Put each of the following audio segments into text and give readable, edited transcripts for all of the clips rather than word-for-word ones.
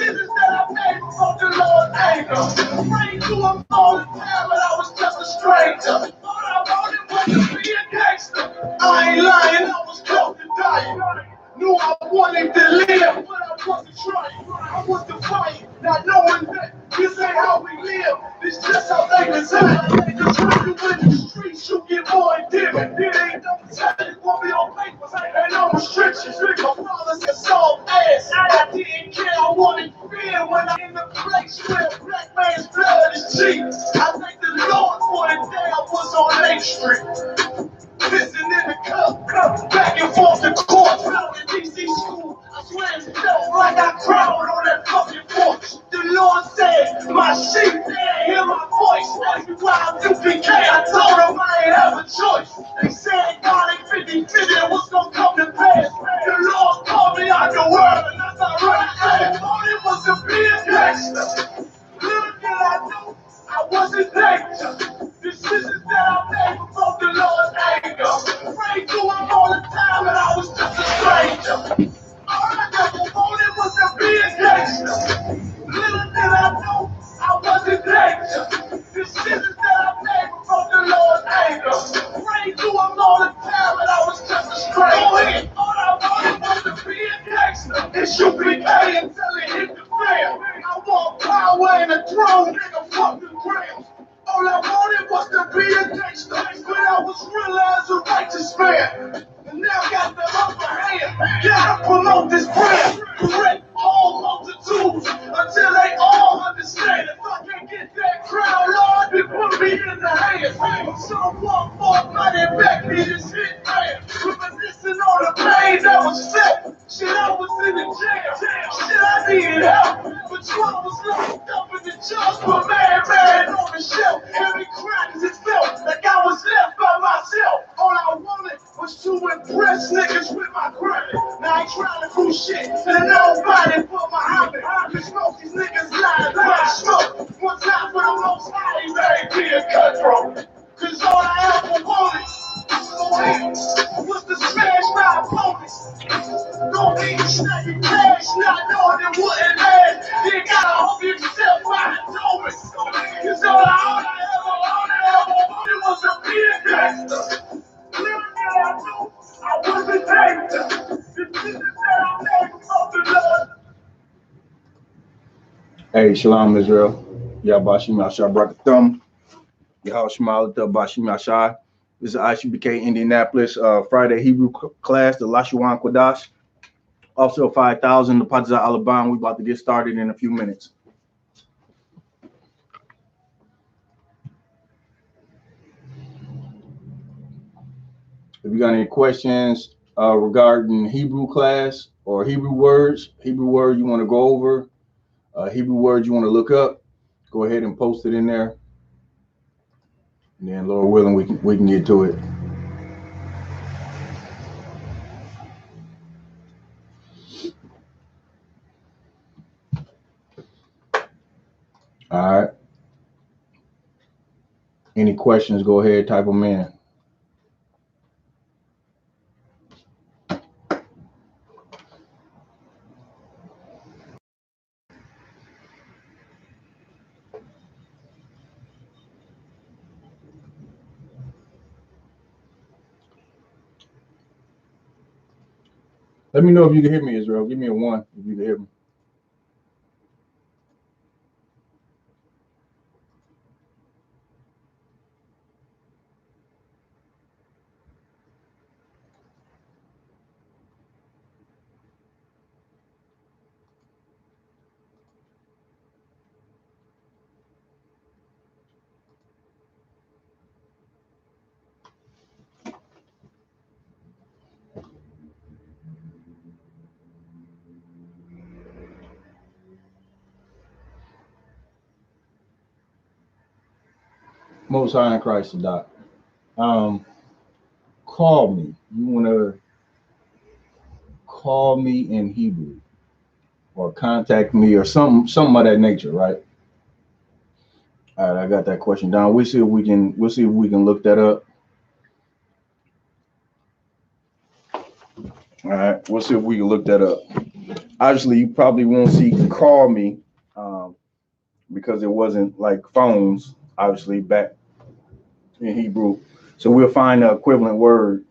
decisions that I made before the Lord's anger. Praying to him all the time, but I was just a stranger. All I wanted was to be a gangster. I ain't lying, I was close to dying. Knew I wanted to live, but I wasn't trying. I was defiant, not knowing that this ain't how we live. This just how they design. Cause when you in the streets, you get more indifferent. It ain't no time, you won't be on papers, ain't no restrictions. My father said soft ass, I didn't care, I wanted fear when I'm in the place where a black man's blood is cheap. I thank the Lord for the day I was on Main Street. Pissing in the cup, back and forth to court, out in DC school. I swear it felt like I cried on that fucking porch. The Lord said, my sheep, they ain't hear my voice. Asked me why I'm I.S.U.P.K. I told them I ain't have a choice. They said God ain't 50-50 and what's gonna come to pass. The Lord called me out the world and that's all right. All it was to be a gangster. Little did I know I wasn't danger. Decisions that I made before the Lord's anger. Prayed to him all the time and I was just a stranger. All I ever wanted was to be a gangster. Little did I know I wasn't danger. Decisions that I made before the Lord's anger. Prayed to him all the time and I was just a stranger. All I wanted was to be a gangster. I.S.U.P.K. until it hit the fan. I want power and a throne, nigga, fuck the grams. All I wanted was to be a gangster, but I was realized a righteous man. And now got the upper hand, gotta promote this brand. Correct all multitudes until they all understand. If I can't get that crown, Lord, then put me in the hands. Someone for money back me this hit man. Reminiscing on the pain that was set. Shit, I was in the jail. Shit, I needed help. But Trump was locked up in the judge, but man on the shelf. Every crack as it felt like I was left by myself. All I wanted was to impress niggas with my credit. Now I ain't trying to do shit to nobody but my habit. Cause most these niggas lie like smoke. One time for the most high, they be a cutthroat. Cause all I ever wanted was to smash my opponents. Don't need to snap your cash, not knowing it wouldn't last. You gotta hope yourself by the door. Cause all I ever wanted was to be a gangster. Little did I know I was a gangster. The decisions that I made before the Lord. Hey, Shalom Israel. Yabashim Ashar Brakathum. Yahashim Bashim Ashar. This is I.S.U.P.K. Indianapolis Friday Hebrew class, the Lashawan Qadash. Also 5,000, the Padzah Alabama. We're about to get started in a few minutes. If you got any questions regarding Hebrew class or Hebrew words you want to go over, Hebrew words you want to look up, go ahead and post it in there. And then, Lord willing, we can get to it. All right. Any questions, go ahead, type them in. Let me know if you can hear me, Israel. Give me a 1 if you can hear me. Most High in Christ, Doc. Call me. You want to call me in Hebrew or contact me or something of that nature, right? All right, I got that question down. We'll see if we can look that up. All right, we'll see if we can look that up. Obviously, you probably won't see call me because it wasn't like phones, obviously, back in Hebrew. So we'll find the equivalent word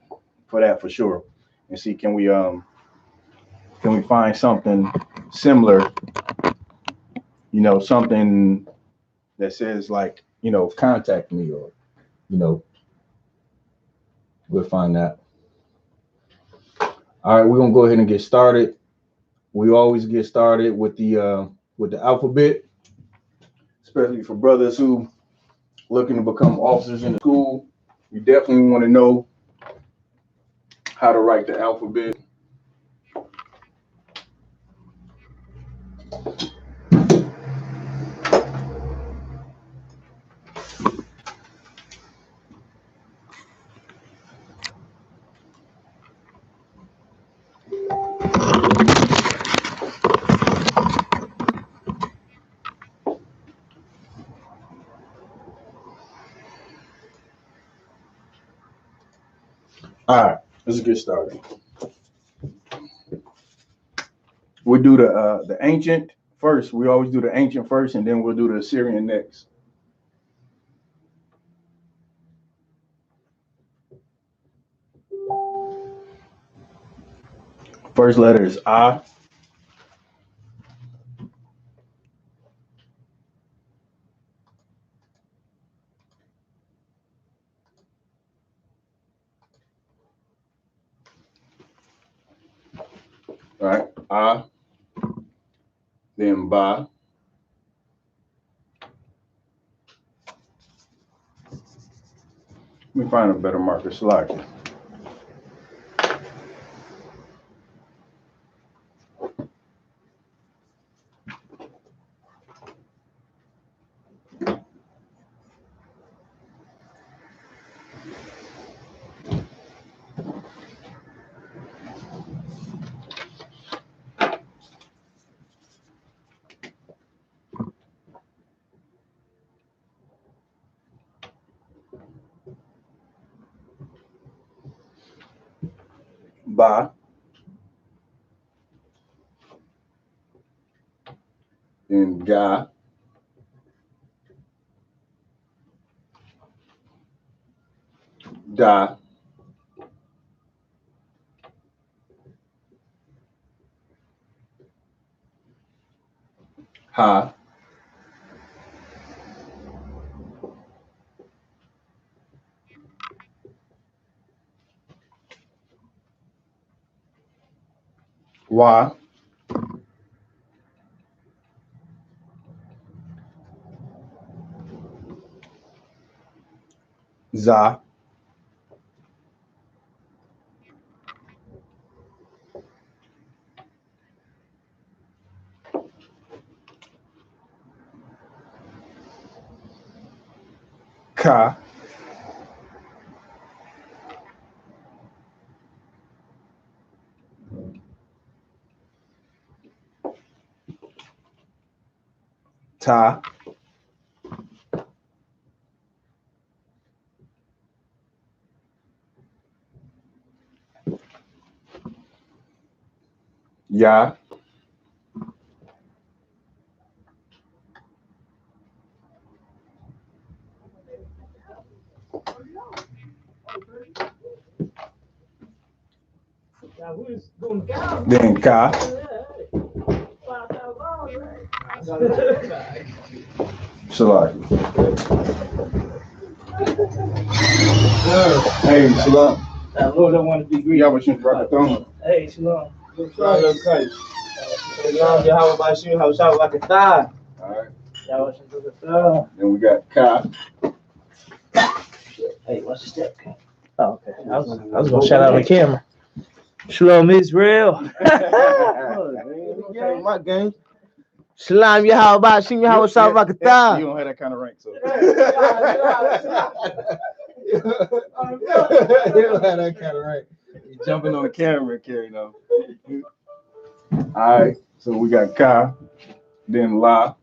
for that for sure, and see can we find something similar, something that says like, contact me, or you know, we'll find that. All right, we're gonna go ahead and get started. We always get started with the alphabet, especially for brothers who looking to become officers in the school. You definitely want to know how to write the alphabet. All right, let's get started. We'll do the ancient first. We always do the ancient first, and then we'll do the Assyrian next. First letter is I. All right, I. Then Ba. Let me find a better marker. Select. Ba. Then Ga. Da. Ha. Wa. Za. Ka. Ta. Ya. Then Ka. Shalaki. Hey, Shalom. Lord, I want to be great. Yeah, but you brought the thumb. Hey, Shalom. Shalom, Yahweh Bashim, how shall I get that? All right. Yahweh. Then we got Ka. Hey, what's the step? Oh, okay. I was gonna shout out on the camera. Shalom, Israel. My game. Shalom, Yahweh Bashim, Yahweh shall I get that? You don't have that kind of rank, so. You don't have that kind of rank. You jumping on the camera, Kerry, though. All right, so we got Ka, then La.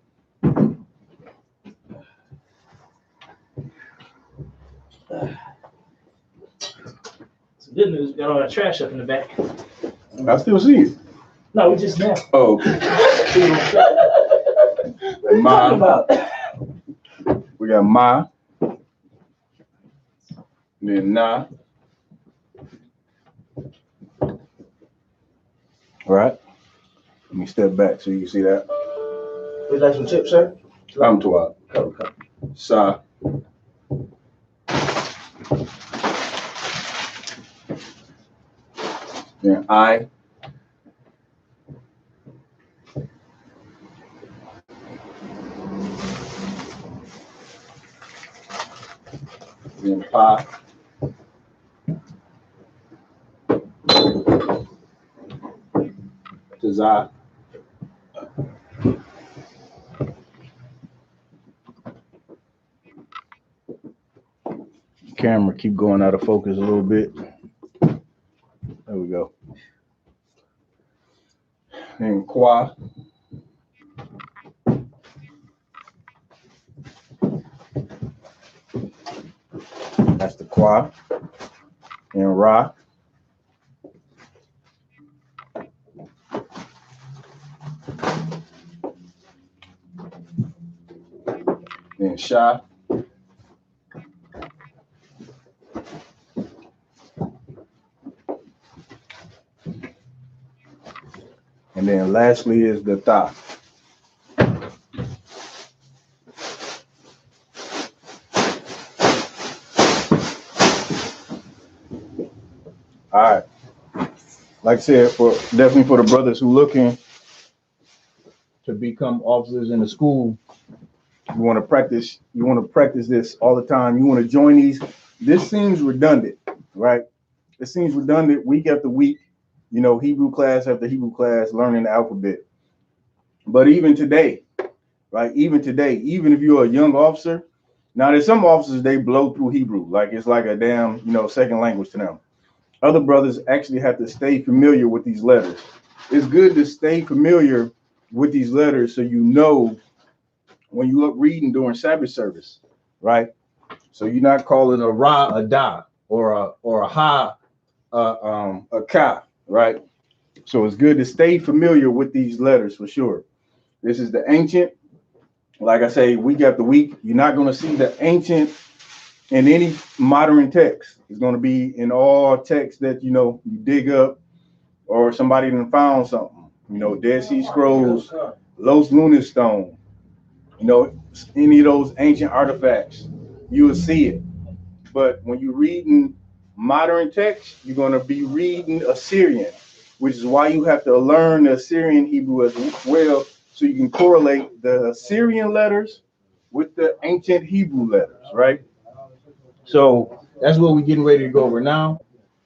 Some good news, we got all that trash up in the back. I still see it. No, we just now. Oh, okay. What are you talking about? We got ma, and then na. All right. Let me step back so you can see that. Would you like some chips, sir? I'm to Okay. sa. Then I. Then pa. To za. Camera keep going out of focus a little bit. There we go. Then qua. That's the qua. And ra. Then sha. And then lastly is the ta. All right. Like I said, definitely for the brothers who looking to become officers in the school, you want to practice. You want to practice this all the time. You want to join these. This seems redundant, right? It seems redundant week after week. You know, Hebrew class after Hebrew class, learning the alphabet. But even today, right? Even today, even if you're a young officer, now there's some officers they blow through Hebrew like it's like a damn second language to them. Other brothers actually have to stay familiar with these letters. It's good to stay familiar with these letters so you know when you look reading during Sabbath service, right? So you're not calling a ra a da or a ha a ka, right? So it's good to stay familiar with these letters for sure. This is the ancient. Like I say, week after week, you're not going to see the ancient in any modern text. It's going to be in all texts that you dig up or somebody done found something. Dead Sea Scrolls, Los Lunar Stone. Any of those ancient artifacts, you will see it. But when you're reading modern text, you're going to be reading Assyrian, which is why you have to learn the Assyrian Hebrew as well, so you can correlate the Assyrian letters with the ancient Hebrew letters, right? So that's what we're getting ready to go over now.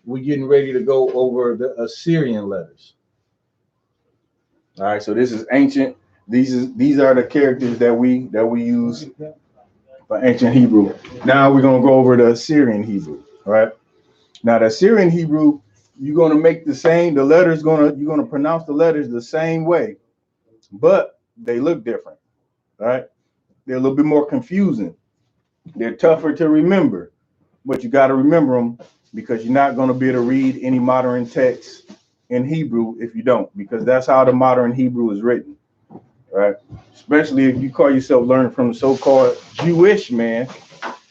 We're getting ready to go over the Assyrian letters. All right, so this is ancient. These are the characters that we use for ancient Hebrew. Now we're gonna go over the Assyrian Hebrew. All right. Now the Assyrian Hebrew, you're gonna make the same. The letters you're gonna pronounce the letters the same way, but they look different. All right. They're a little bit more confusing. They're tougher to remember, but you got to remember them because you're not going to be able to read any modern text in Hebrew if you don't, because that's how the modern Hebrew is written, right? Especially if you call yourself learning from the so-called Jewish man,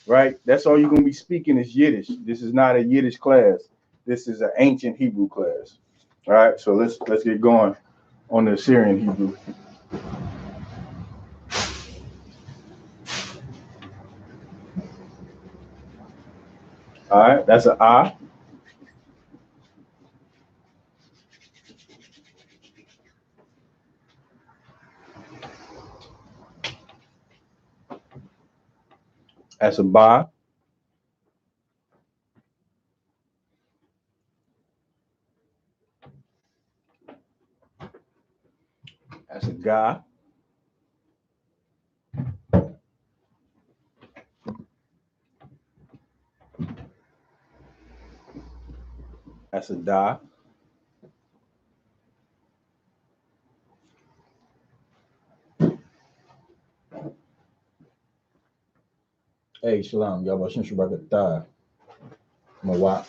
right? That's all you're going to be speaking is Yiddish. This is not a Yiddish class. This is an ancient Hebrew class. All right, so let's get going on the Assyrian Hebrew. All right, that's an I. That's a ba. That's a ga. That's a da. Hey, Shalom. Y'all watching Shabbat Mawat.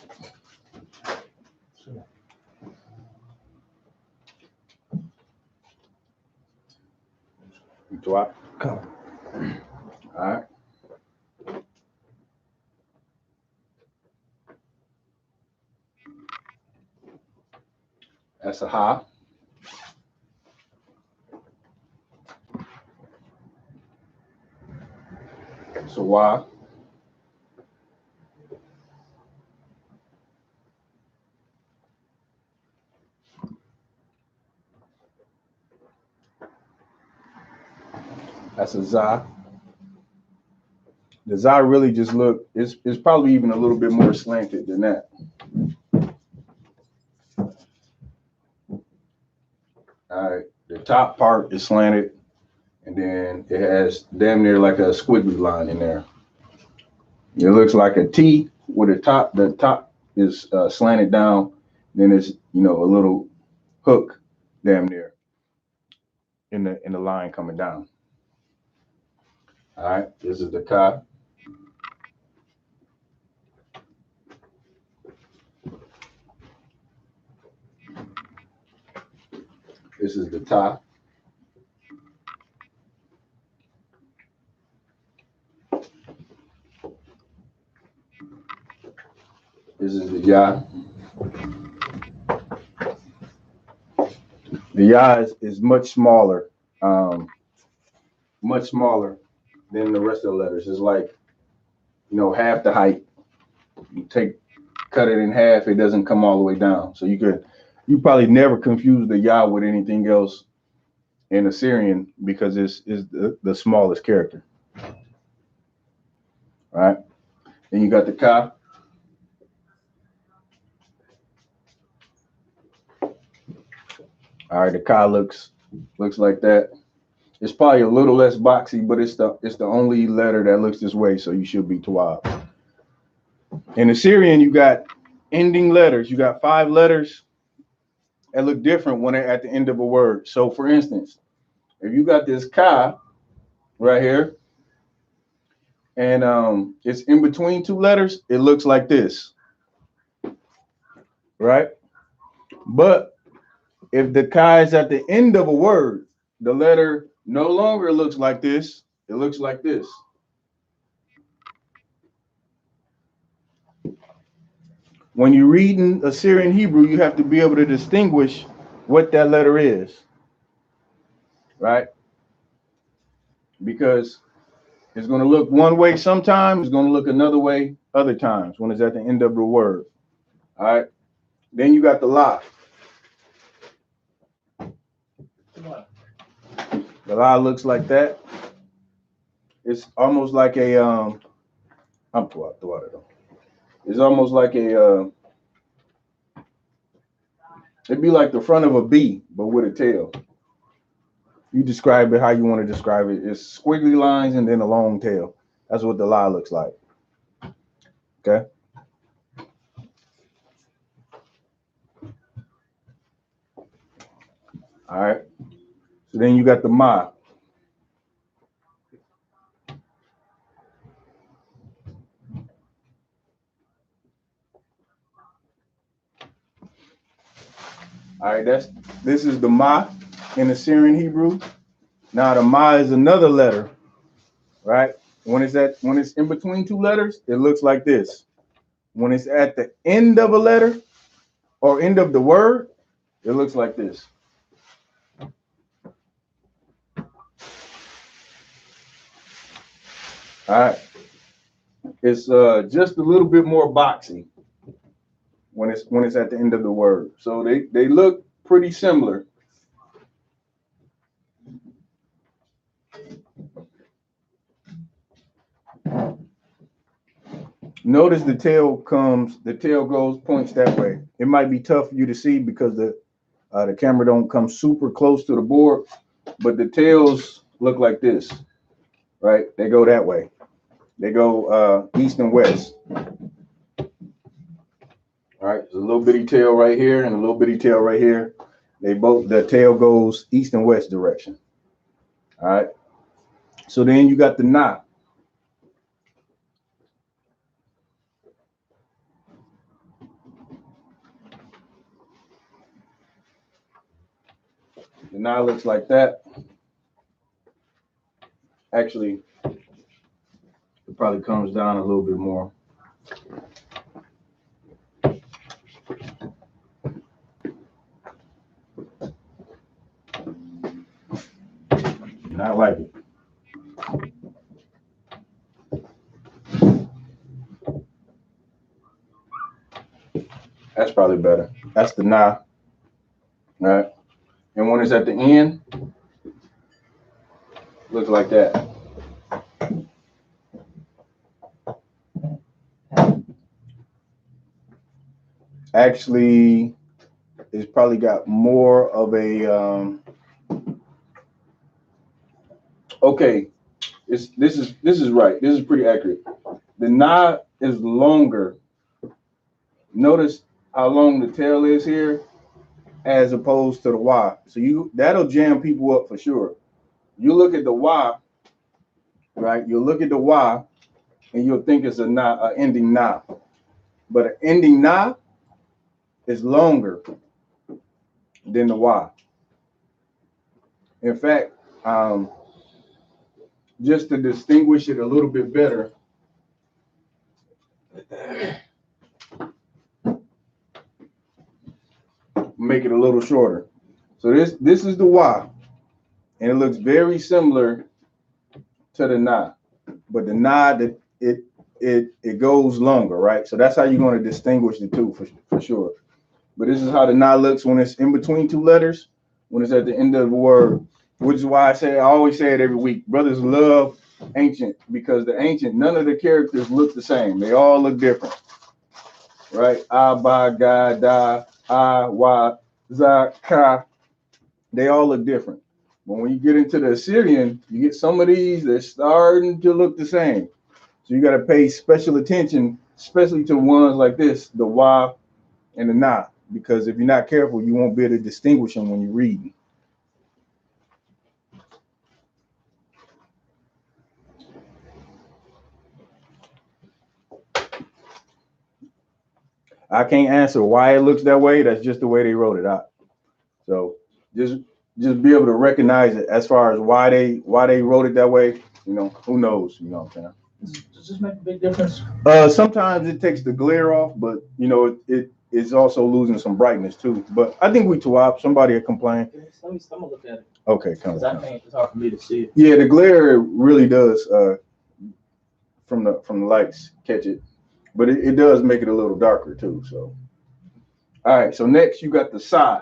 Twat. Come. All right. That's a ha. So why? That's a za. The za really just look, it's probably even a little bit more slanted than that. All right. The top part is slanted, and then it has damn near like a squiggly line in there. It looks like a T with a top. The top is slanted down. Then it's, you know, a little hook damn near in the line coming down. All right, this is the ka. This is the ta. This is the ya. The ya is much smaller, much smaller than the rest of the letters. It's like, you know, half the height. You cut it in half, it doesn't come all the way down. So you probably never confuse the ya with anything else in Assyrian because it's the smallest character. All right. Then you got the ka. All right, the ka looks like that. It's probably a little less boxy, but it's the only letter that looks this way, so you should be Tawab. In Assyrian, you got ending letters. You got 5 letters that look different when they're at the end of a word. So for instance, if you got this ka right here, and it's in between 2 letters, it looks like this, right? But if the ka is at the end of a word, the letter no longer looks like this. It looks like this. When you're reading Assyrian Hebrew, you have to be able to distinguish what that letter is, right? Because it's going to look one way sometimes, it's going to look another way other times when it's at the end of the word. All right. Then you got the la. The la looks like that. It's almost like a it's almost like a it'd be like the front of a B, but with a tail. You describe it how you want to describe it. It's squiggly lines and then a long tail. That's what the la looks like. Okay. All right. So then you got the ma. All right, this is the ma in Assyrian Hebrew. Now the ma is another letter, right? When it's in between 2 letters, it looks like this. When it's at the end of a letter or end of the word, it looks like this. All right. It's just a little bit more boxy when it's at the end of the word. So they look pretty similar. Notice the tail points that way. It might be tough for you to see because the camera don't come super close to the board, but the tails look like this, right? They go that way. They go east and west. All right, there's a little bitty tail right here and a little bitty tail right here. The tail goes east and west direction. All right. So then you got the na. The na looks like that. Actually, it probably comes down a little bit more. And I like it. That's probably better. That's the nah. Right? And when it's at the end, looks like that. Actually, it's probably got more of a okay. This is right. This is pretty accurate. The nah is longer. Notice how long the tail is here, as opposed to the Y. So that'll jam people up for sure. You look at the Y, right? You'll look at the Y, and you'll think it's an ending nah. But an ending nah is longer than the Y. In fact, just to distinguish it a little bit better, make it a little shorter. So this is the Y, and it looks very similar to the nah, but the nah it goes longer, right? So that's how you're going to distinguish the two for sure. But this is how the nah looks when it's in between two letters, when it's at the end of the word, which is why I always say it every week. Brothers love ancient because the ancient, none of the characters look the same. They all look different, right? Abba, Ga, Da, I, Wa, Za, Ka. They all look different. But when you get into the Assyrian, you get some of these that are starting to look the same. So you got to pay special attention, especially to ones like this, the Wa and the Na, because if you're not careful, you won't be able to distinguish them when you read. I can't answer why it looks that way. That's just the way they wrote it out. So just be able to recognize it as far as why they wrote it that way. You know, who knows? You know what I'm saying? Does this make a big difference? Sometimes it takes the glare off, but you know it's also losing some brightness too. But I think we TWAP. Somebody will complain. I'm gonna look at it. Okay, come on. It's hard for me to see it. Yeah, the glare really does from the lights catch it, but it does make it a little darker too. So, all right. So next you got the side.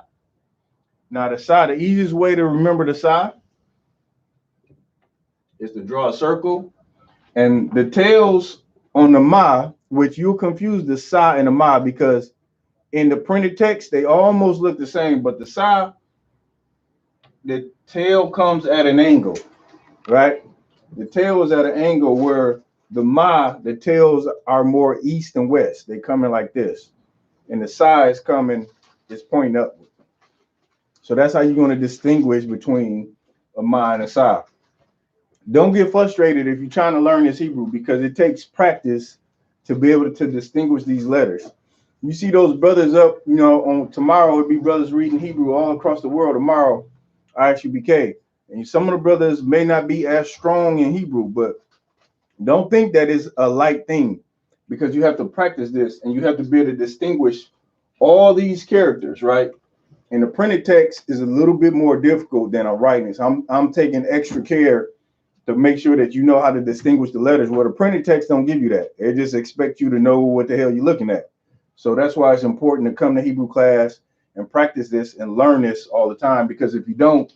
Now the side, the easiest way to remember the side is to draw a circle, and the tails on the ma, which you'll confuse the sa and the ma because in the printed text they almost look the same, but the sa, the tail comes at an angle, right? The tail is at an angle where the ma, the tails are more east and west. They come in like this, and the sa is pointing upward. So that's how you're going to distinguish between a ma and a sa. Don't get frustrated if you're trying to learn this Hebrew because it takes practice to be able to distinguish these letters. You see those brothers up, you know, on tomorrow it'll be brothers reading Hebrew all across the world tomorrow, I.S.U.P.K. And some of the brothers may not be as strong in Hebrew, but don't think that is a light thing because you have to practice this and you have to be able to distinguish all these characters, right? And the printed text is a little bit more difficult than a writing. So I'm taking extra care to make sure that you know how to distinguish the letters. Well, the printed text don't give you that. They just expect you to know what the hell you're looking at. So that's why it's important to come to Hebrew class and practice this and learn this all the time. Because if you don't,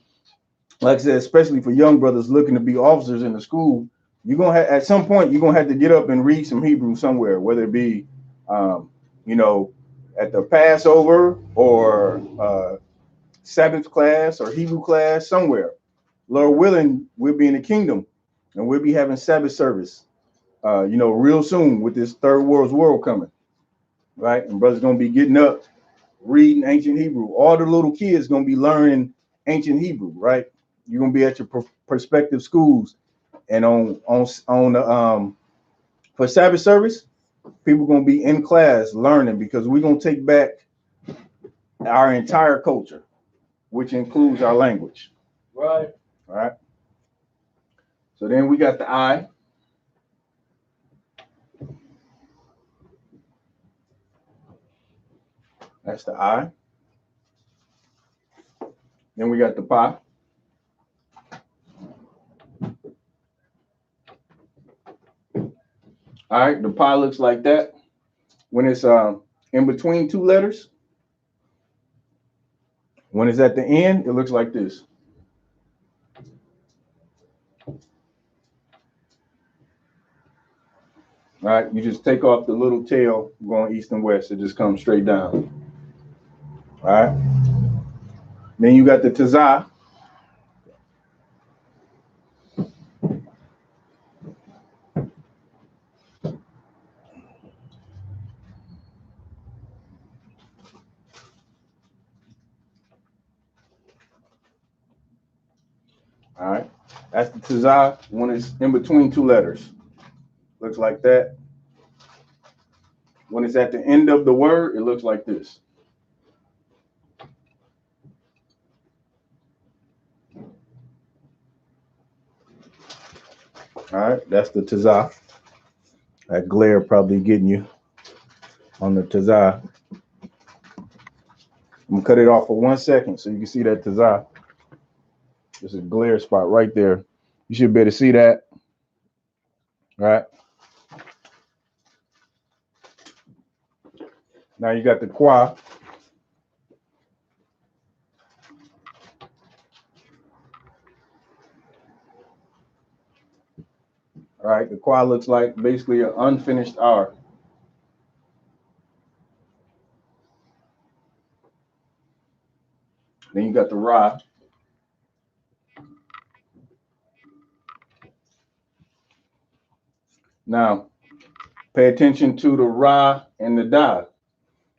like I said, especially for young brothers looking to be officers in the school, you're gonna have, at some point you're gonna have to get up and read some Hebrew somewhere, whether it be, you know, at the Passover or Sabbath class or Hebrew class somewhere. Lord willing, we'll be in the kingdom and we'll be having Sabbath service, you know, real soon with this third world coming, right? And brothers gonna be getting up, reading ancient Hebrew. All the little kids gonna be learning ancient Hebrew, right? You're gonna be at your prospective schools, and on the for Sabbath service, people gonna be in class learning because we're gonna take back our entire culture, which includes our language. Right. All right. So then we got the I. That's the I. Then we got the Pa. All right, the Pa looks like that. When it's in between two letters, when it's at the end, it looks like this. All right, you just take off the little tail going east and west. It just comes straight down. All right. Then you got the Tazah. All right, that's the Tazah when it's in between two letters. Looks like that. When it's at the end of the word, it looks like this. All right, that's the Tazah. That glare probably getting you on the Tazah. I'm gonna cut it off for 1 second so you can see that Tazah. There's a glare spot right there. You should be able to see that. All right. Now you got the Qua. All right, the Qua looks like basically an unfinished R. Then you got the Ra. Now, pay attention to the Ra and the Da,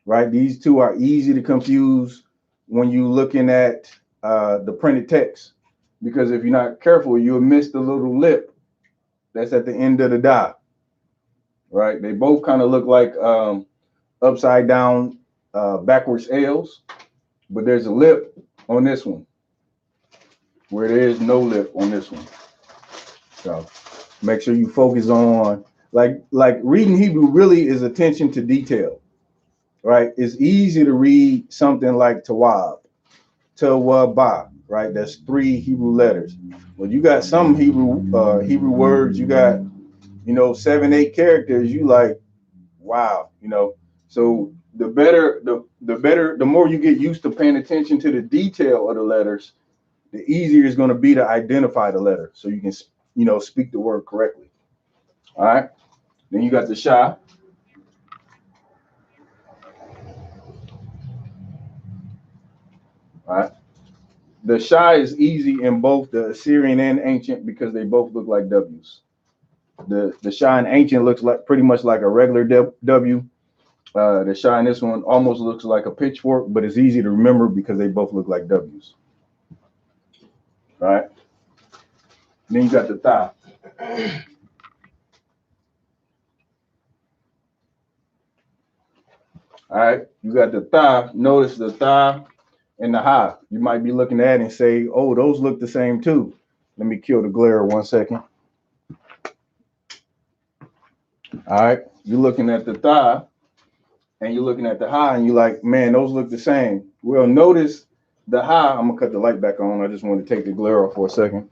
right? These two are easy to confuse when you're looking at the printed text, because if you're not careful, you'll miss the little lip that's at the end of the Da, right? They both kind of look like upside down, backwards L's, but there's a lip on this one where there is no lip on this one. So make sure you focus on, like reading Hebrew really is attention to detail, right? It's easy to read something like Tawab, Tawaba, right? That's 3 Hebrew letters. Well, you got some Hebrew words, you got, 7, 8 characters, you like, wow, So the better, the more you get used to paying attention to the detail of the letters, the easier it's going to be to identify the letter so you can, speak the word correctly. All right. Then you got the Shah. All right. The Shah is easy in both the Assyrian and ancient because they both look like W's. The Shah in ancient looks like pretty much like a regular W. The Shah in this one almost looks like a pitchfork, but it's easy to remember because they both look like W's. All right. Then you got the Ta. All right. You got the Ta. Notice the Ta and the Ha. You might be looking at it and say, oh, those look the same too. Let me kill the glare 1 second. All right. You're looking at the Ta and you're looking at the Ha and you're like, man, those look the same. Well, notice the Ha. I'm going to cut the light back on. I just want to take the glare off for a second.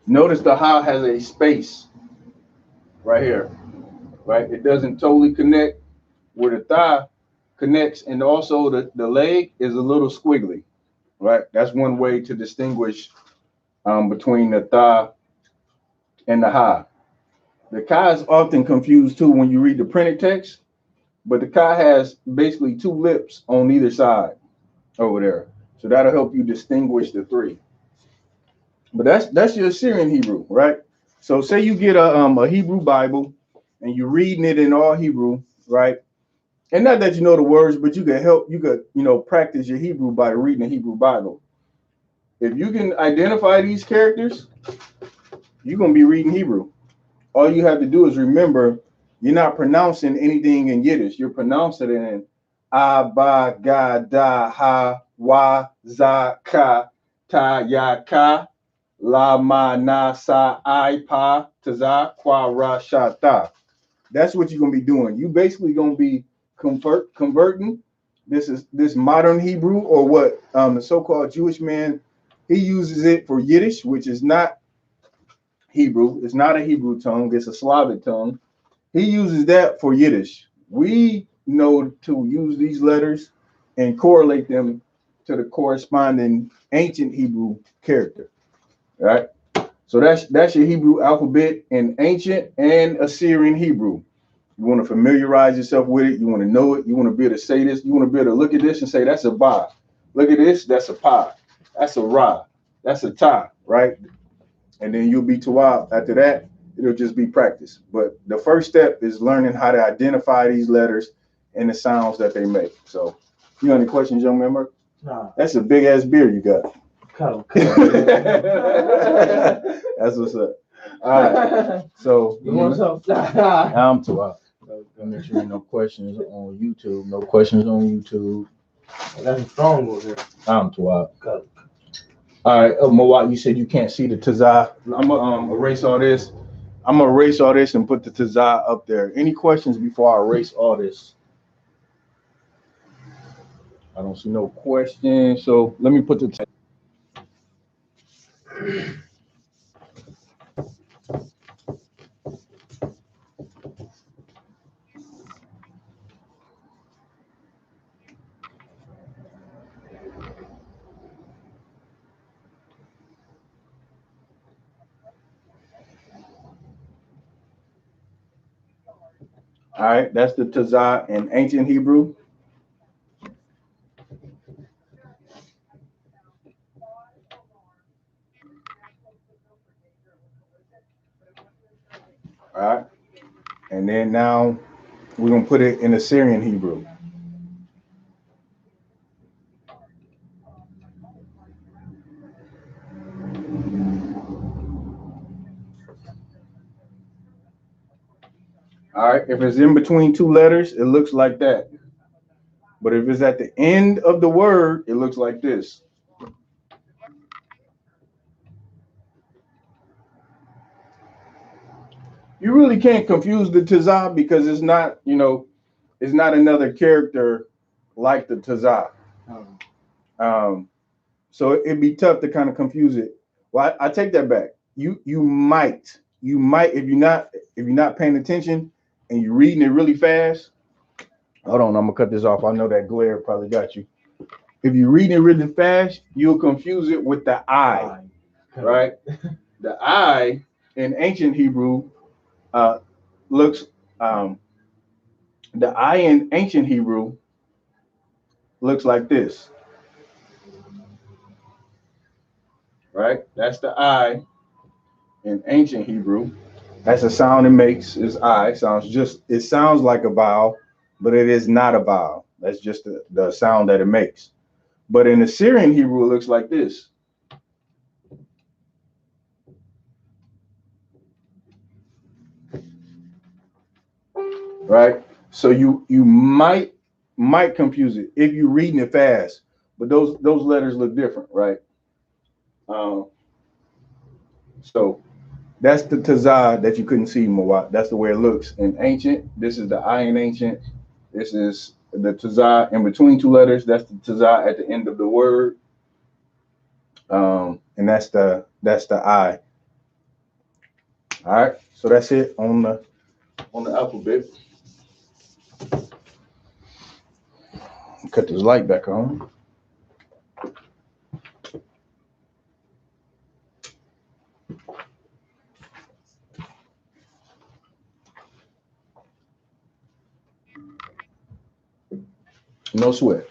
Notice the Ha has a space right here, right? It doesn't totally connect where the thigh connects, and also the leg is a little squiggly, right? That's one way to distinguish between the thigh and the Ha. The Ka is often confused too when you read the printed text, but the Ka has basically 2 lips on either side over there. So that'll help you distinguish the 3. But that's your Assyrian Hebrew, right? So say you get a Hebrew Bible and you're reading it in all Hebrew, right? And not that you know the words, but you could practice your Hebrew by reading the Hebrew Bible. If you can identify these characters, you're going to be reading Hebrew. All you have to do is remember, you're not pronouncing anything in Yiddish. You're pronouncing it in A, Ba, Ga, Da, Ha, Wa, Za, Ka. ta ya ka, la ma na sa I pa taza kwa ra sha ta. That's what you're gonna be doing. You basically gonna be converting. This modern Hebrew, or what the so-called Jewish man, he uses it for Yiddish, which is not Hebrew. It's not a Hebrew tongue. It's a Slavic tongue. He uses that for Yiddish. We know to use these letters and correlate them to the corresponding ancient Hebrew character, right? So that's your Hebrew alphabet in ancient and Assyrian Hebrew. You want to familiarize yourself with it. You want to know it. You want to be able to say this. You want to be able to look at this and say, that's a ba. Look at this. That's a pa. That's a ra. That's a ta, right? And then you'll be tawab. After that, it'll just be practice. But the first step is learning how to identify these letters and the sounds that they make. So, you got any questions, young man? Nah. That's a big ass beard you got. Cut. That's what's up. All right. So You want some? I'm tawab. Make sure no questions on YouTube. No questions on YouTube. That's strong over here. I'm tawab. All right, Mawat, you said you can't see the tazah. I'm gonna erase all this. I'm gonna erase all this and put the tazah up there. Any questions before I erase all this? I don't see no questions, so let me put the. All right, that's the tazah in ancient Hebrew. All right, and then now we're gonna put it in Assyrian Hebrew. All right, if it's in between two letters, it looks like that. But if it's at the end of the word, it looks like this. You really can't confuse the tazah because it's not, it's not another character like the tazah. So it'd be tough to kind of confuse it. Well, I take that back. You might if you're not paying attention and you're reading it really fast. Hold on, I'm gonna cut this off. I know that glare probably got you. If you're reading it really fast, you'll confuse it with the I, right? The I in ancient Hebrew looks the I in ancient Hebrew looks like this, right? That's the I in ancient Hebrew. That's the sound it makes. Is I. It sounds like a vowel, but it is not a vowel. That's just the sound that it makes. But in Assyrian Hebrew, it looks like this. Right? So you might confuse it if you're reading it fast, but those letters look different, right? So that's the tazah that you couldn't see, Mawat. That's the way it looks in ancient. This is the I in ancient. This is the tazah in between two letters. That's the tazah at the end of the word. And that's the I. All right. So that's it on the alphabet. Cut this light back on. No sweat.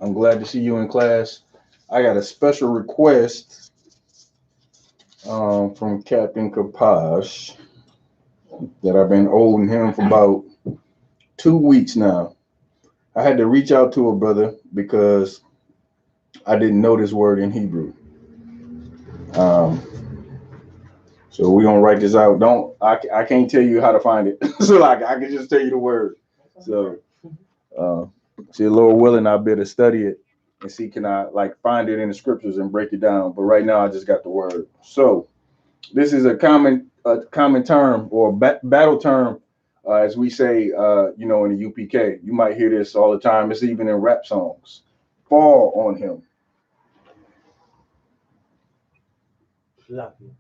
I'm glad to see you in class. I got a special request from Captain Qadash that I've been holding him for about 2 weeks now. I had to reach out to a brother because I didn't know this word in Hebrew. So we're gonna write this out. I can't tell you how to find it. So like I can just tell you the word. So see, Lord willing, I'll be able to study it and see can I like find it in the scriptures and break it down. But right now I just got the word. So this is a common term or battle term, as we say, in the UPK. You might hear this all the time. It's even in rap songs. Fall on him. Lucky.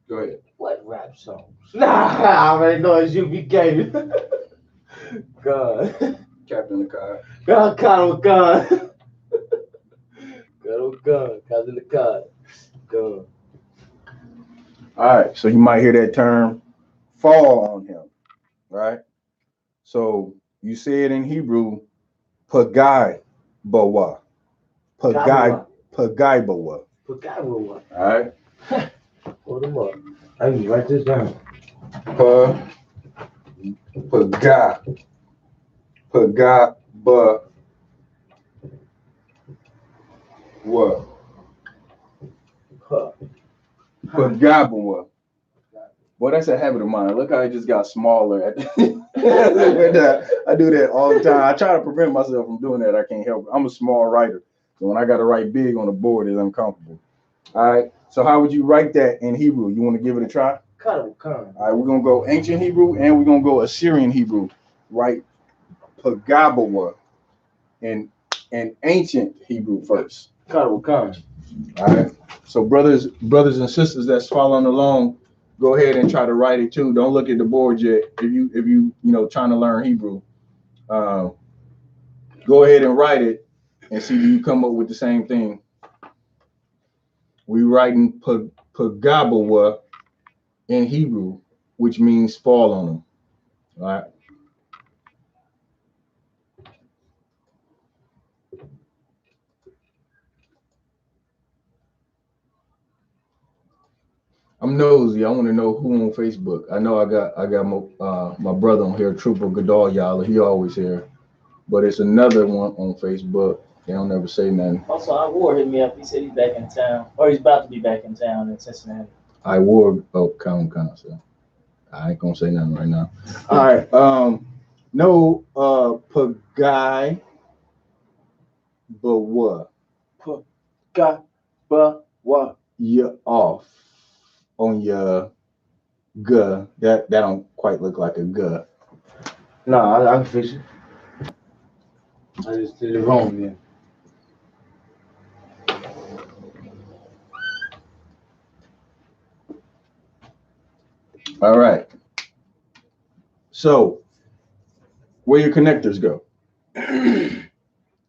Go ahead. What rap songs? Nah, I already know it's UPK. God. Captain Qadash. God, God. God, oh God. Captain God. God. All right, so you might hear that term, fall on him, right? So you say it in Hebrew, pagai bawa. Pagai bawa. All right. Hold them up. I need to write this down. Pagai bawa. Pagai bawa. Well, that's a habit of mine. Look how it just got smaller. I do that all the time. I try to prevent myself from doing that. I can't help it. I'm a small writer. So when I got to write big on the board, it's uncomfortable. All right. So how would you write that in Hebrew? You want to give it a try? All right. We're going to go ancient Hebrew and we're going to go Assyrian Hebrew. Write Pagabawa in ancient Hebrew first. All right. So brothers and sisters that's following along, go ahead and try to write it too. Don't look at the board yet. If you trying to learn Hebrew, go ahead and write it and see if you come up with the same thing. We writing Pagabawa in Hebrew, which means fall on them. All right. I'm nosy. I want to know who on Facebook. I know I got my brother on here, Trooper Godal Yala. He always here, but it's another one on Facebook. They don't ever say nothing. Also, I.W.A.R. hit me up. He said he's back in town, or he's about to be back in town in Cincinnati. I.W.A.R. So I ain't gonna say nothing right now. All right. No. Pagai. But what? What? You're off on your G. That don't quite look like a G. No, I can fix it. I just did it wrong again. All right. So, where your connectors go?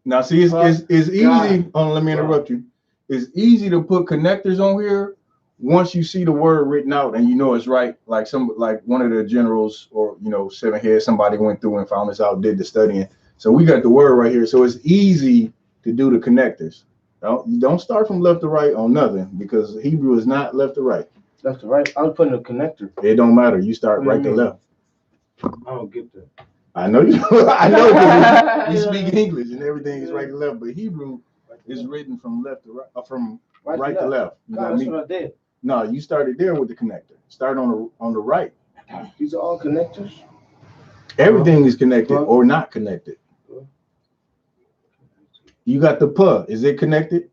Now, see, it's easy. Let me interrupt you. It's easy to put connectors on here once you see the word written out and you know it's right. Like one of the generals or 7 heads, somebody went through and found this out, did the studying. So we got the word right here. So it's easy to do the connectors. You don't start from left to right on nothing because Hebrew is not left to right. Left to right. I was putting a connector. It don't matter. You start right to left. I don't get that. I know you. I know because you speak English and everything is right to left, but Hebrew is written from left to right, from right to left. You God, that's what I did. No, you started there with the connector. Start on the right. These are all connectors. Everything is connected or not connected. You got the P. Is it connected?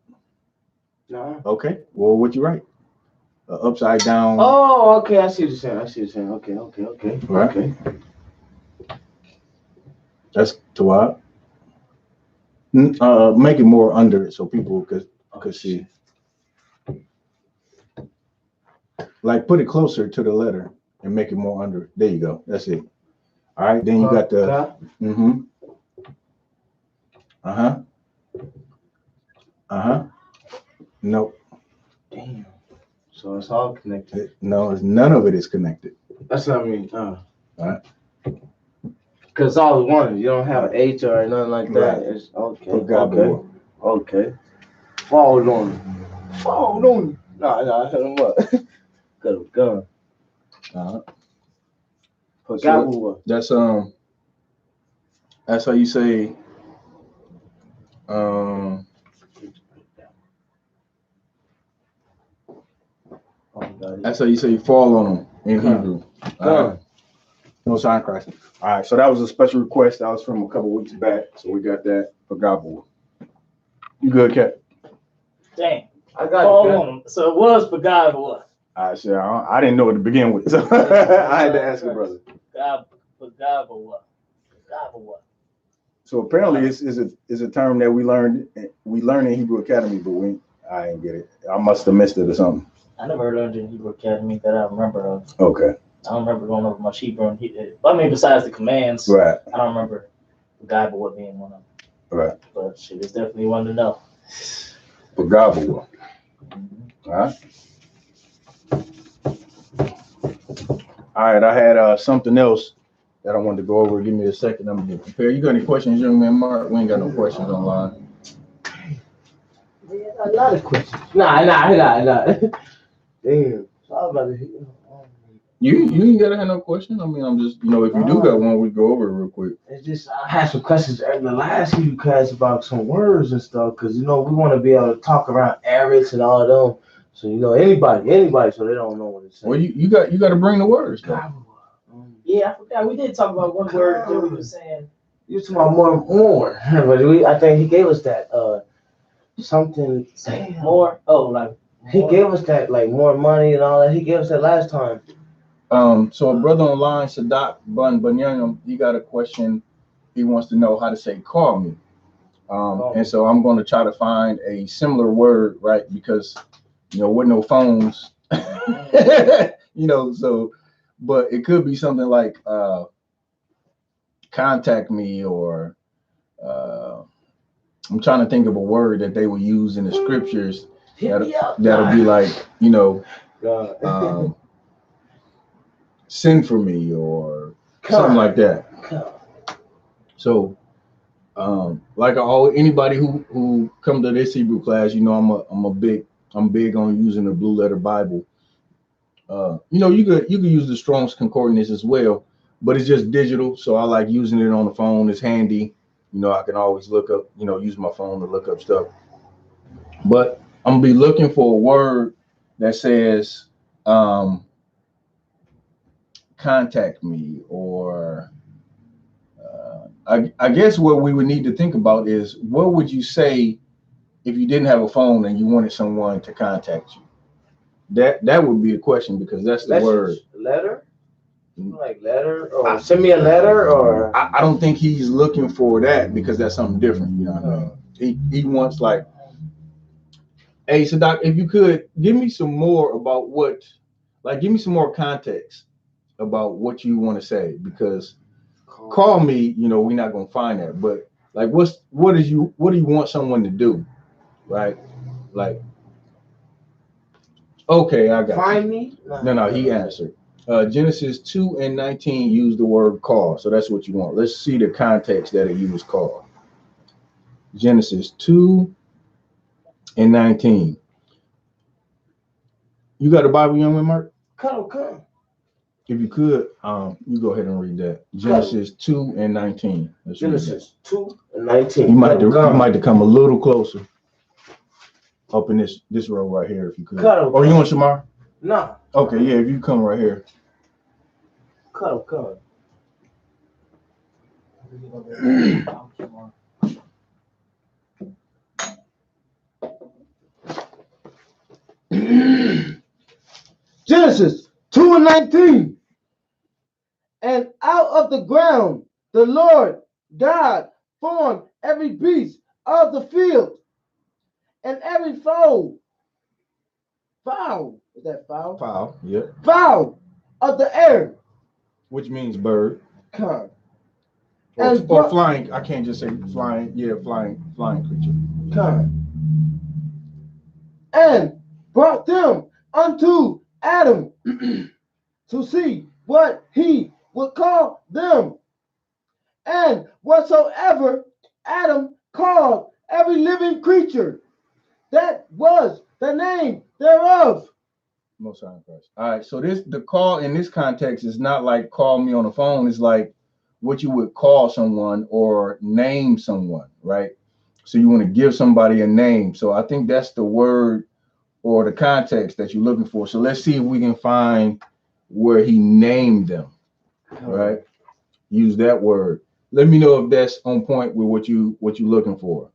No. Okay. Well, what you write? Upside down. Oh, okay. I see what you're saying. Okay. Right. Okay. That's Tawab. Make it more under it so people could see. Like put it closer to the letter and make it more under it. There you go. That's it. All right. Then you got the. Nope. Damn. So it's all connected. No, none of it is connected. That's what I mean. All right. Because all is one. You don't have an H or nothing like that. Right. It's okay. Fall on. No, I hit him up. Got a gun. So that's how you say that's how you say fall on them in Hebrew. No sign Christ. All right, so that was a special request. That was from a couple weeks back. So we got that for Gabor. You good, Cat? Dang. I got Hold it. on. So it was for God or what? I said I didn't know what to begin with, so I had to ask you, brother. God for God or what? God or what? So apparently, it's a term that we learned in Hebrew Academy, but I didn't get it. I must have missed it or something. I never learned in Hebrew Academy that I remember of. Okay. I don't remember going over much Hebrew. I mean, besides the commands, Right. I don't remember God or what being one of them. Right. But shit, it's definitely one to know. For Gabua. All right. All right. I had something else that I wanted to go over. Give me a second. I'm gonna get prepared. You got any questions, young man Mark? We ain't got no questions online. A lot of questions. Nah. Damn. So I was about to hit You ain't gotta have no question. I mean, I'm just, if you do got one, we go over it real quick. It's just I had some questions in the last few class about some words and stuff, because we want to be able to talk around Arabs and all of them. So anybody, so they don't know what it's saying. Well, you got to bring the words though. Yeah, I forgot. We did talk about one word that we were saying. You talking about more, but I think he gave us that something More. Oh, like he gave us that like more money and all that. He gave us that last time. So a brother online, Sadat Banyam, he got a question. He wants to know how to say "call me," and so I'm going to try to find a similar word, right? Because with no phones, So, but it could be something like "contact me," or I'm trying to think of a word that they would use in the scriptures that'll be like, send for me or something like that. So, like anybody who come to this Hebrew class, I'm big on using the Blue Letter Bible. You could use the Strong's Concordance as well, but it's just digital. So I like using it on the phone. It's handy. I can always look up, use my phone to look up stuff. But I'm gonna be looking for a word that says contact me, or I guess what we would need to think about is, what would you say if you didn't have a phone and you wanted someone to contact you? That would be the question, because that's the word. Letter? Like letter, or send me a letter, or I don't think he's looking for that, because that's something different. You know what I mean? He wants like, hey, so Doc, if you could give me some more about give me some more context about what you want to say, because call me, we're not gonna find that. But like, what do you want someone to do, right? Like, okay, I got find me. No, he answered. Genesis 2:19 used the word call, so that's what you want. Let's see the context that it used call. Genesis 2:19. You got a Bible, young man, Mark? Come. If you could, you go ahead and read that. Genesis 2:19. Genesis 2:19. You might have to come a little closer up in this row right here, if you could. Or you want Shamar? No. Okay, yeah, if you come right here. Come. Genesis 2:19. And out of the ground the Lord God formed every beast of the field and every fowl. Is that fowl? Fowl, yeah. Fowl of the air. Which means bird. Come. Or flying. I can't just say flying. Yeah, flying creature. Come. And brought them unto Adam to see what he would call them. And whatsoever Adam called every living creature, that was the name thereof. Most High Christ. All right, so the call in this context is not like call me on the phone. It's like what you would call someone or name someone, right? So you want to give somebody a name. So I think that's the word or the context that you're looking for. So let's see if we can find where he named them, right? Use that word. Let me know if that's on point with what you're looking for.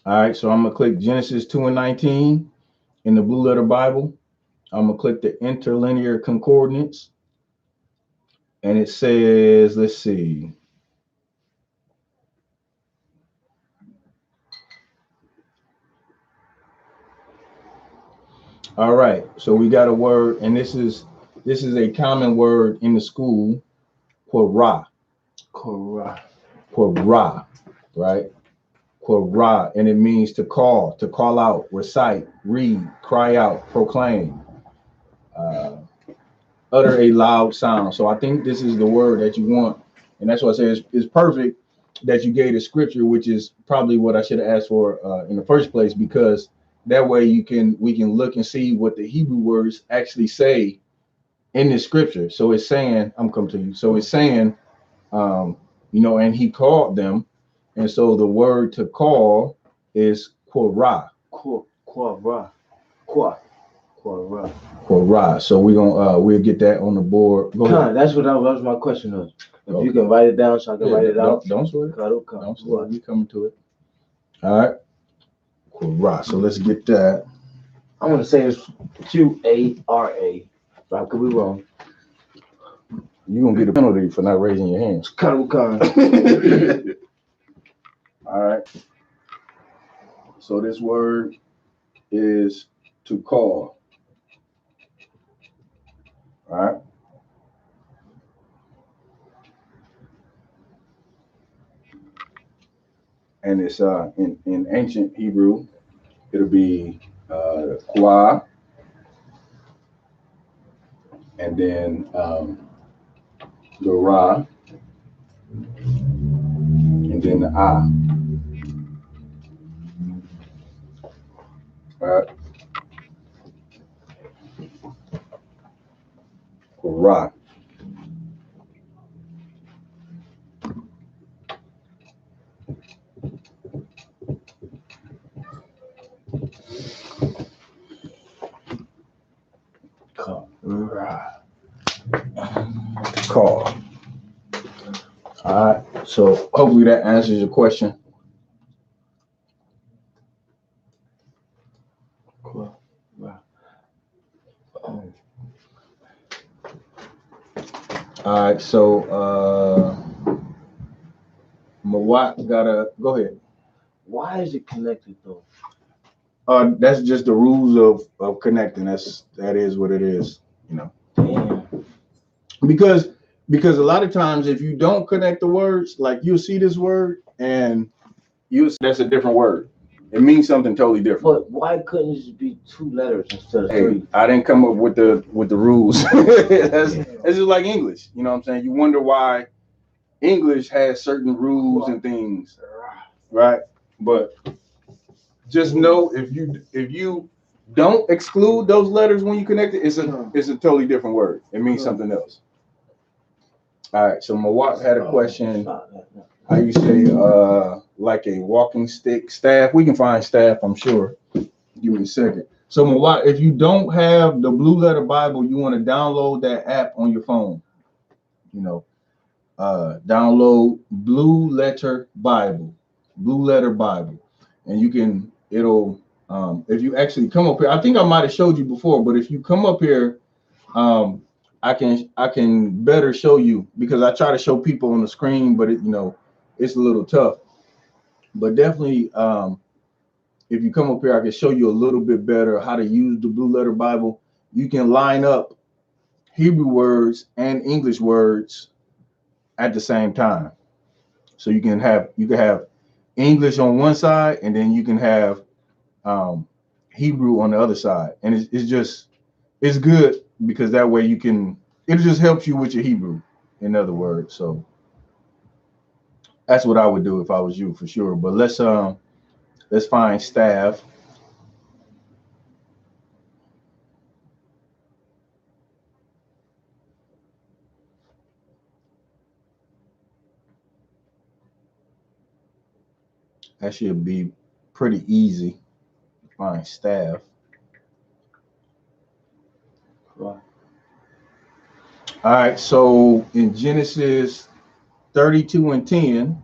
All right, so I'm gonna click Genesis 2:19 in the Blue Letter Bible. I'm gonna click the interlinear concordance, and it says, let's see. All right, so we got a word, and this is a common word in the school, Korah. Korah. Korah, right? Korah, and it means to call out, recite, read, cry out, proclaim, utter a loud sound. So I think this is the word that you want, and that's why I say it's perfect that you gave the scripture, which is probably what I should have asked for in the first place, because that way we can look and see what the Hebrew words actually say in the scripture. So it's saying, I'm coming to you. So it's saying, and he called them, and so the word to call is Korah. Korah. So we'll get that on the board. Go ahead. That was my question. If you can write it down so I can write it out. Don't sweat it. Don't sweat it. We coming to it. All right. Korah. So let's get that. I'm gonna say it's Qara. So I could be wrong. You're gonna get a penalty for not raising your hands. All right. So this word is to call. All right. And it's in ancient Hebrew, it'll be kwa, and then the ra, and then the ah. All right. Ra. Call. All right. So hopefully that answers your question. All right. So Mawat gotta go ahead. Why is it connected though? That's just the rules of connecting. That is what it is. Damn. Because a lot of times if you don't connect the words, like you'll see this word and that's a different word. It means something totally different. But why couldn't it just be 2 letters instead of 3? I didn't come up with the rules. That's just like English. You know what I'm saying? You wonder why English has certain rules and things, right? But just know if you don't exclude those letters when you connect it, it's a totally different word. It means something else. All right. So Mawat had a question. How you say like a walking stick, staff? We can find staff, I'm sure. Give me a second. So Mawat, if you don't have the Blue Letter Bible, you want to download that app on your phone. Download Blue Letter Bible, and it'll if you actually come up here. I think I might have showed you before, but if you come up here, I can better show you, because I try to show people on the screen, but it's a little tough. But definitely, if you come up here, I can show you a little bit better how to use the Blue Letter Bible. You can line up Hebrew words and English words at the same time. So you can have English on one side, and then you can have Hebrew on the other side. And it's good, because that way it just helps you with your Hebrew, in other words. So that's what I would do if I was you, for sure. But let's find staff. That should be pretty easy. Find staff. Right. All right, so in Genesis 32:10,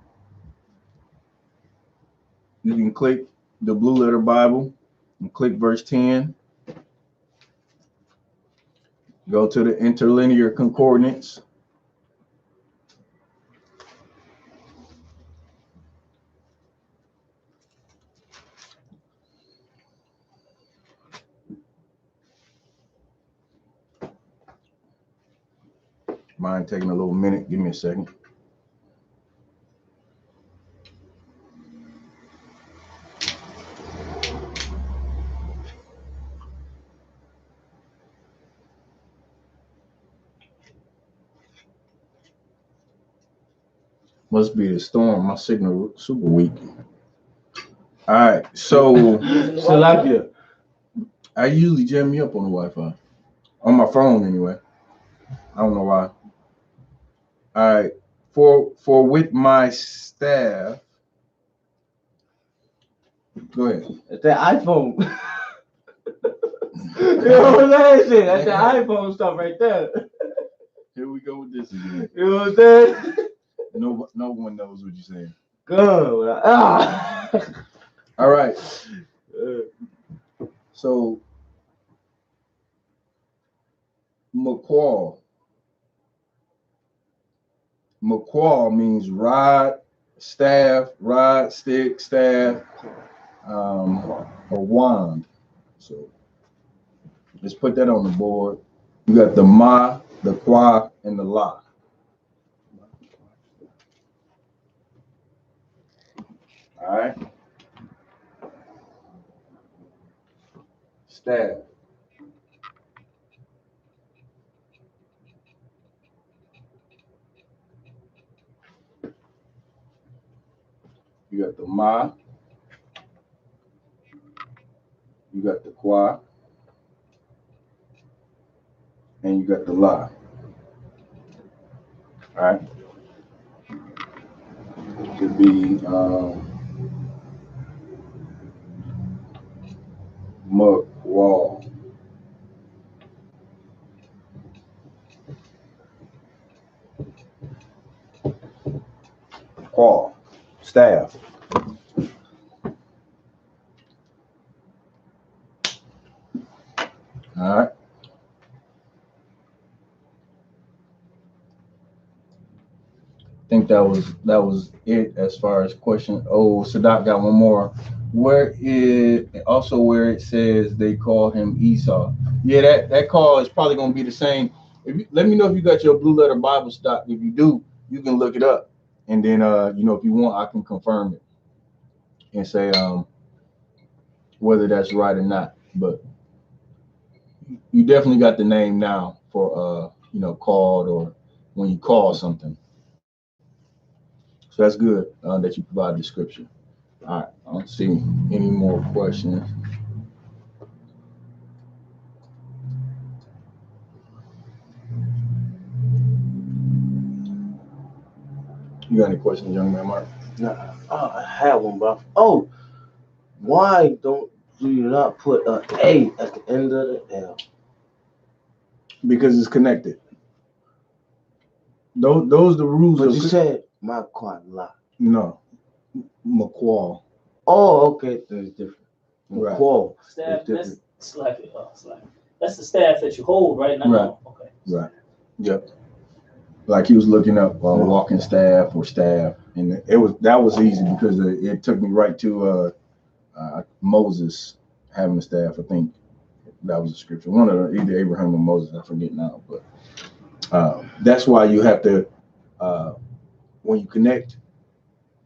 you can click the Blue Letter Bible and click verse 10. Go to the interlinear concordance. Mind taking a little minute? Give me a second. Must be the storm. My signal super weak. All right, so Salakia. I usually jam me up on the Wi-Fi. On my phone anyway. I don't know why. All right. For with my staff. Go ahead. It's that iPhone. You know what I'm saying? That's the iPhone stuff right there. Here we go with this again. You know what I'm saying? No one knows what you're saying. Good. All right. So McQuall means rod, staff, rod, stick, staff, or wand. So let's put that on the board. You got the ma, the qua, and the la. All right. Staff. You got the ma. You got the qua. And you got the la. All right. It could be McQuall. Quall. Staff. All right. I think that was it as far as question. Oh, Sadat got one more. Where it says they call him Esau. Yeah, that call is probably gonna be the same. Let me know if you got your Blue Letter Bible stock. If you do, you can look it up, and then if you want, I can confirm it and say whether that's right or not. But you definitely got the name now for called or when you call something. So that's good that you provide the scripture. All right, I don't see any more questions. You got any questions, young man, Mark? Nah, I had one, bro. Oh, why do you not put an A at the end of the L? Because it's connected. Those the rules. But you said my quad lot. No, McQuall. Oh, okay, that's different. Right. McQuall. Staff. That's slightly. That's the staff that you hold right now. Right. Okay. Right. Yep. Like he was looking up walking staff or staff, and that was easy because it took me right to Moses having a staff. I think that was a scripture. One of either Abraham or Moses. I forget now, but that's why you have to when you connect,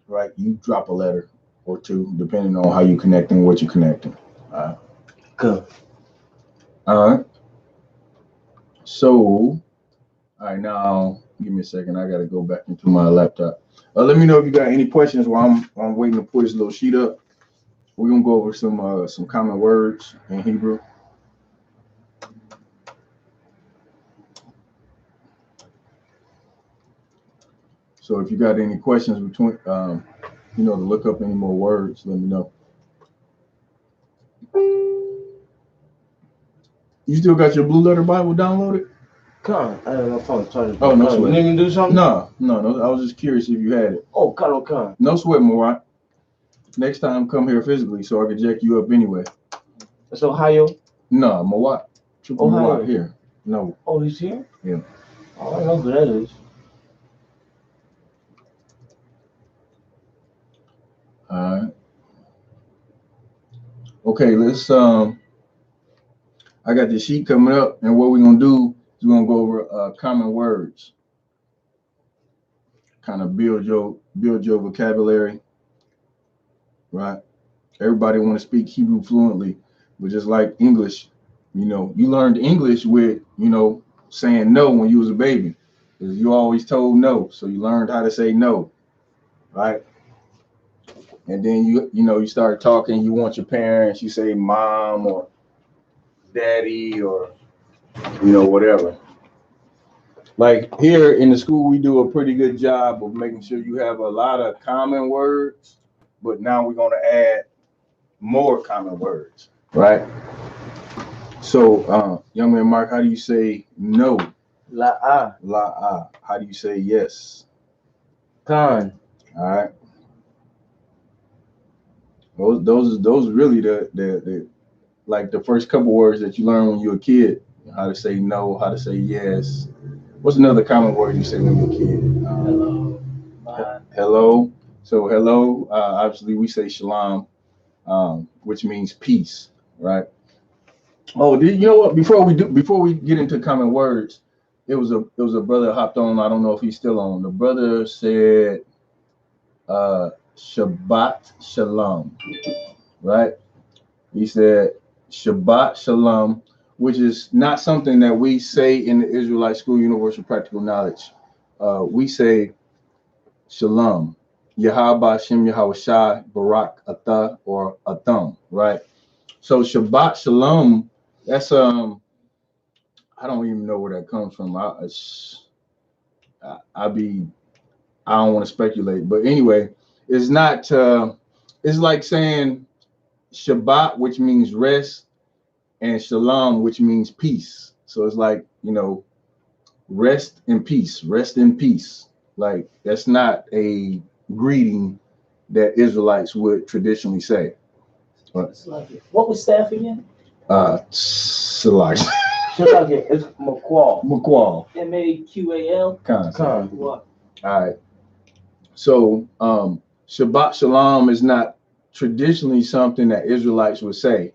right? You drop a letter or two, depending on how you connect and what you're connecting. Good. All right. So, all right, now give me a second. I got to go back into my laptop. Let me know if you got any questions while I'm waiting to pull this little sheet up. We're gonna go over some common words in Hebrew. So if you got any questions between, to look up any more words, let me know. You still got your Blue Letter Bible downloaded? Come on, I don't know if I'm trying to. Oh, no sweat. You need me to do something? No. I was just curious if you had it. Oh, come on. No sweat, Morat. Next time, come here physically so I can jack you up anyway. That's Ohio. No, Mawat. Triple Ohio. Mawat here. No. Oh, he's here. Yeah. Oh, I don't know who that is. All right. Okay, let's I got the sheet coming up, and what we're gonna do is we're gonna go over common words. Kind of build your vocabulary, right? Everybody want to speak Hebrew fluently, but just like English, you know, you learned English with, you know, saying no when you was a baby, because you always told no, so you learned how to say no, right? And then you know you start talking, you want your parents, you say mom or daddy or you know whatever. Like here in the school, we do a pretty good job of making sure you have a lot of common words, but now we're going to add more common words, right? So, young man Mark, how do you say no? La La. How do you say yes? Khan. All right. Those really the like the first couple words that you learn when you're a kid. How to say no, how to say yes. What's another common word you say when you're a kid? Hello. Bye. Hello. So hello, obviously we say shalom, which means peace, right? Oh, you know what? Before we get into common words, it was a brother hopped on. I don't know if he's still on. The brother said, Shabbat Shalom, right? He said Shabbat Shalom, which is not something that we say in the Israelite School Universal Practical Knowledge. We say Shalom, Yahaba Shem Yahawashai Barak Atah or Atham, right? So Shabbat Shalom, that's I don't even know where that comes from. I don't want to speculate, but anyway, it's not. It's like saying Shabbat, which means rest, and Shalom, which means peace. So it's like, you know, rest in peace, rest in peace. Like that's not a greeting that Israelites would traditionally say. What was staff again? Salak. It's McQuall. McQuall. MAQAL. Khan. What? All right. So Shabbat Shalom is not traditionally something that Israelites would say.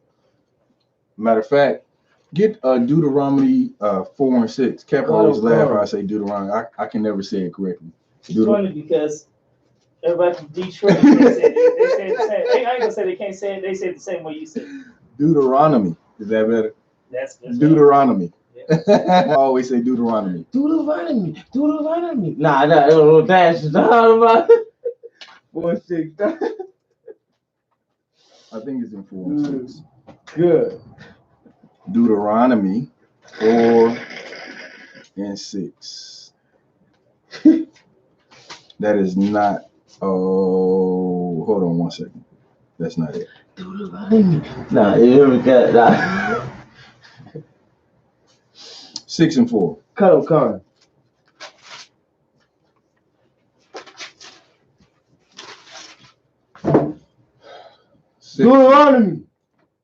Matter of fact, get Deuteronomy 4 and 6. Cap always laugh when I say Deuteronomy. I can never say it correctly. It's funny because everybody from Detroit, they say the same. I ain't gonna say they can't say it. They say it the same way you say it. Deuteronomy. Is that better? That's Deuteronomy. Yeah. I always say Deuteronomy. Deuteronomy. Nah, that's not about 4 6. I think it's in 4 and 6. Good. Deuteronomy 4 and 6. That is not. Oh, hold on 1 second. That's not it. Deuteronomy. Nah, you never got that. 6 and 4. Cut him, Khan. Deuteronomy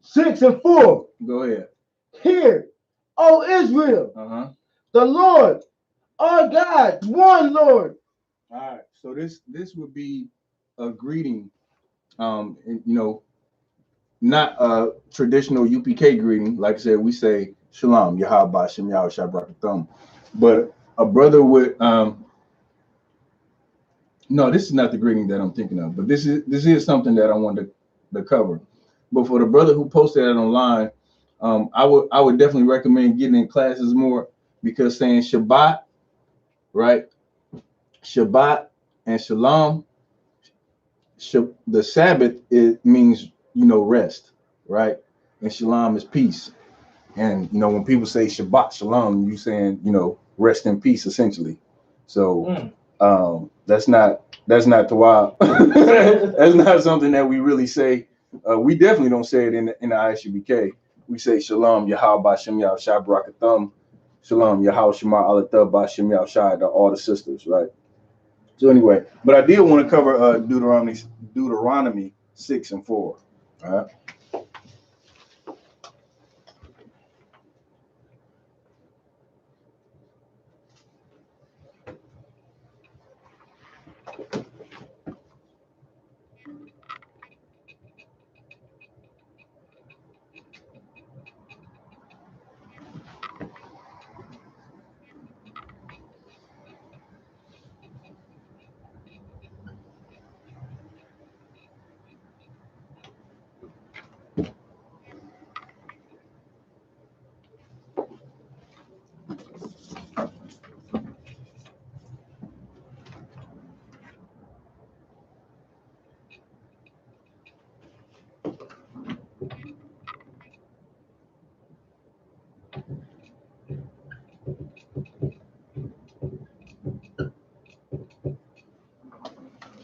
6 and 4. Go ahead. Hear, O Israel, the Lord, our God, one Lord. All right. So this would be a greeting, and, you know, not a traditional UPK greeting. Like I said, we say Shalom, Yahaba, Shem Yahweh Shabrak. But a brother would no, this is not the greeting that I'm thinking of, but this is something that I wanted to cover. But for the brother who posted that online, I would definitely recommend getting in classes more, because saying Shabbat, right? Shabbat and Shalom, the Sabbath, it means, you know, rest, right? And Shalom is peace. And, you know, when people say Shabbat Shalom, you saying, you know, rest in peace, essentially. So that's not Tawab. That's not something that we really say. We definitely don't say it in the I.S.U.P.K. We say Shalom, Yahweh Bashem Yahweh Shai Barakatham, Shalom, Yahweh Shema Alatah Bashem Yahweh Shai, all the sisters, right? So anyway, but I did want to cover Deuteronomy 6 and 4. All right.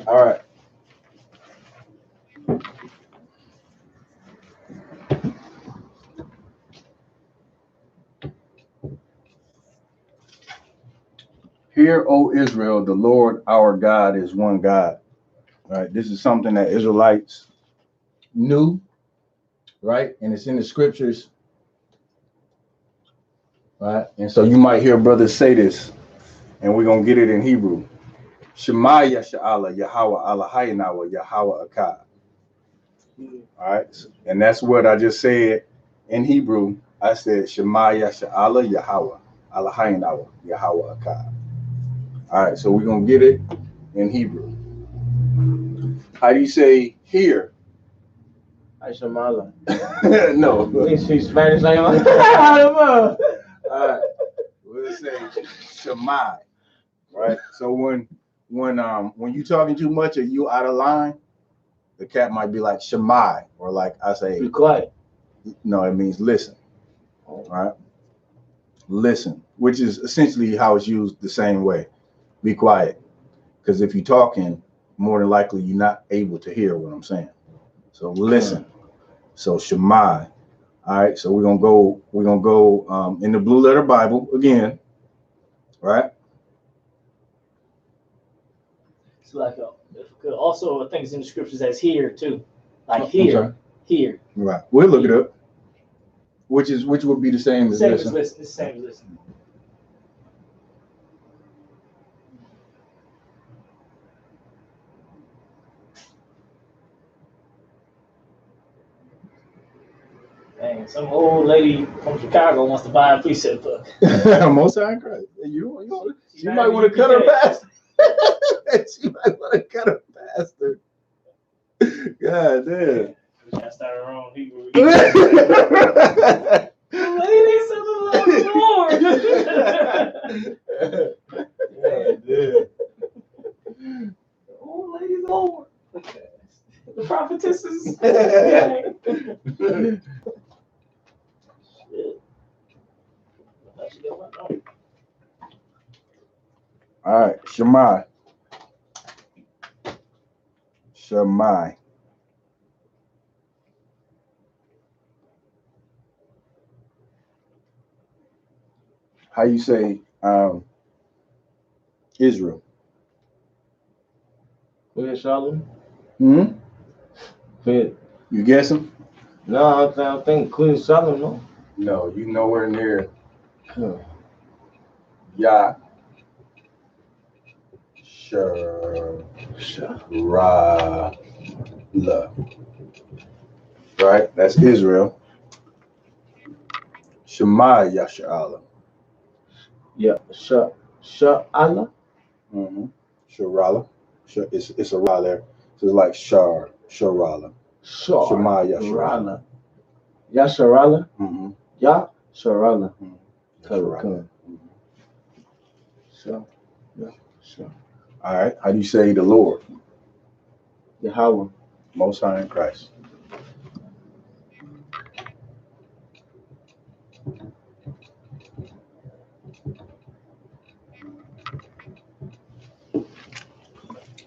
All right. Hear, O Israel, the Lord our God is one God. All right. This is something that Israelites knew, right? And it's in the scriptures. Right. And so you might hear brothers say this, and we're going to get it in Hebrew. Shema Yasha'Allah, Yahweh Eloheinu wa Yahweh Akkad. All right. And that's what I just said in Hebrew. I said Shema Yasha'Allah, Yahweh Eloheinu wa Yahweh Akkad. All right. So we're going to get it in Hebrew. How do you say here? Shamala. No. You speak Spanish like I don't know. All right. We'll say Shemai. Right. So when you talking too much or you out of line, the cat might be like Shemai, or like I say, be quiet. No, it means listen. All right. Listen, which is essentially how it's used the same way. Be quiet. Because if you're talking, more than likely you're not able to hear what I'm saying. So listen. So Shemai. All right. So we're gonna go in the Blue Letter Bible again. Right. It's like also I think it's in the scriptures as here too, like here. Right. We'll look it up. Which would be the same as listen. The same as listen. Dang, some old lady from Chicago wants to buy a precept book. Most High in Christ. You might want to cut her past. She might want to cut her faster. God damn. I started wrong. Ladies of the Lord. Oh, ladies of the Lord. The prophetesses. All right, Shemai. How you say Israel? Shalom. You guessing? No, I think Queen Shalom. No. No, you nowhere near. Huh. Right, that's Israel. Shema Yasha'Allah. Yeah, Sha'Allah. Sharala. It's a ra there. So it's like Sharala. Shema Yasha'Allah. Yasharala. Yasharala. Sure. All right. How do you say the Lord? Yahweh. Most High in Christ.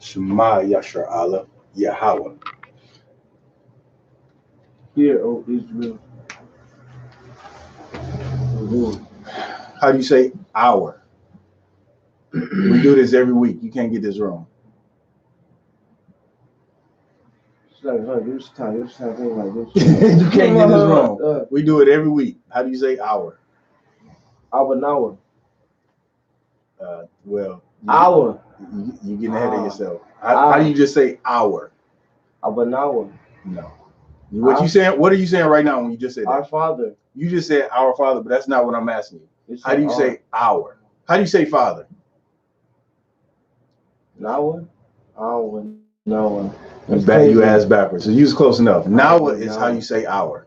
Shema Yasha'Allah, Yahweh. Hear, O Israel. How do you say our? We do this every week. You can't get this wrong. Use time. Use time. You can't get this wrong. We do it every week. How do you say hour? Hour. Well, Hour. You getting ahead of yourself. How do you just say hour? Hour. No. What you saying? What are you saying right now when you just said that? Our Father. You just said our Father, but that's not what I'm asking you. How do you say our? How do you say Father? Nawa. You asked backwards. So you was close enough. Nawa is how you say our.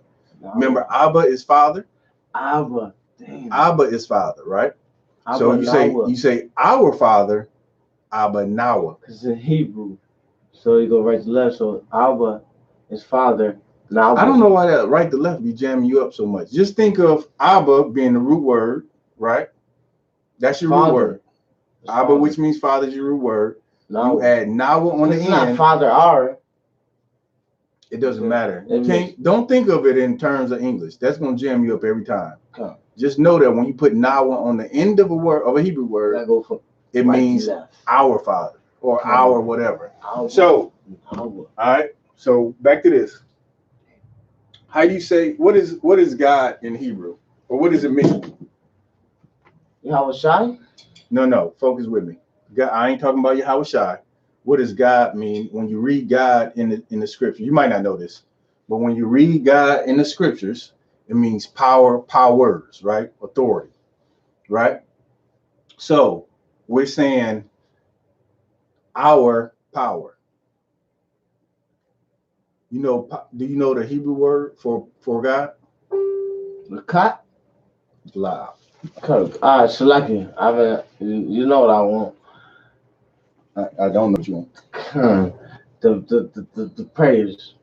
Remember, Abba is Father. Abba. Damn. Abba is Father, right? Abba So Nawa. you say our Father, Abba Nawa. Because in Hebrew, so you go right to left. So Abba is Father. Nawa. I don't know why that right to left be jamming you up so much. Just think of Abba being the root word, right? That's your root word. Abba, which means Father, is your root word. Nawa. You add Nawa on the end. It's not Father R. It doesn't matter. Don't think of it in terms of English. That's gonna jam you up every time. Huh. Just know that when you put Nawa on the end of a word, of a Hebrew word, it means our Father or our whatever. So, all right. So back to this. How do you say what is God in Hebrew, or what does it mean? Yahweh Shai? No. Focus with me. God, I ain't talking about Yahweh Shai. What does God mean when you read God in the scripture? You might not know this, but when you read God in the scriptures, it means powers, right? Authority, right? So we're saying our power. Do you know the Hebrew word for God? Lakat? Loud. Shalaki. You know what I want. I don't know what you want. The prayers.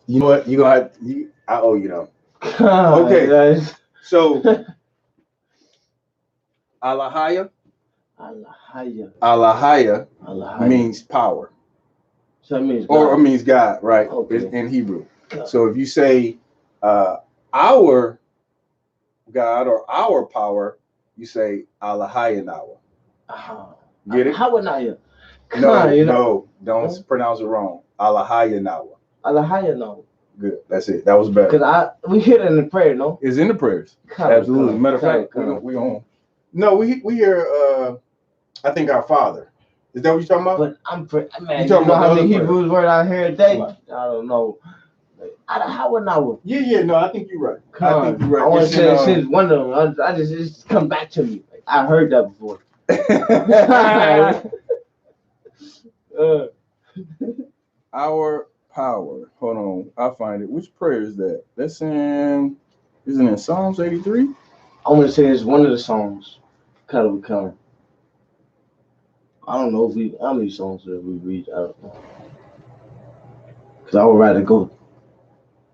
You know what? You gonna have I owe you though. Okay. Guys. So Alahaya means power. So it means God. Or it means God, right? Okay. In Hebrew. So if you say our God or our power, you say Alahaya Nawa. Get it? Hawanaya. No, don't pronounce it wrong. Alahaya Nawa. Alahaya Nawa. Good. That's it. That was better. Because we hear it in the prayer, no? It's in the prayers. Absolutely. Matter of fact, we on. No, we hear I think our Father. Is that what you're talking about? But man, you know how many Hebrews word I hear a day? I don't know. Yeah, no, I think you're right. I think you're right. I want to say since one of them. I just come back to me. I heard that before. Our power. Hold on, I'll find it. Which prayer is that? Isn't it in Psalms 83? I want to say it's one of the songs. I don't know how many songs that we read. I don't know. Because I would rather go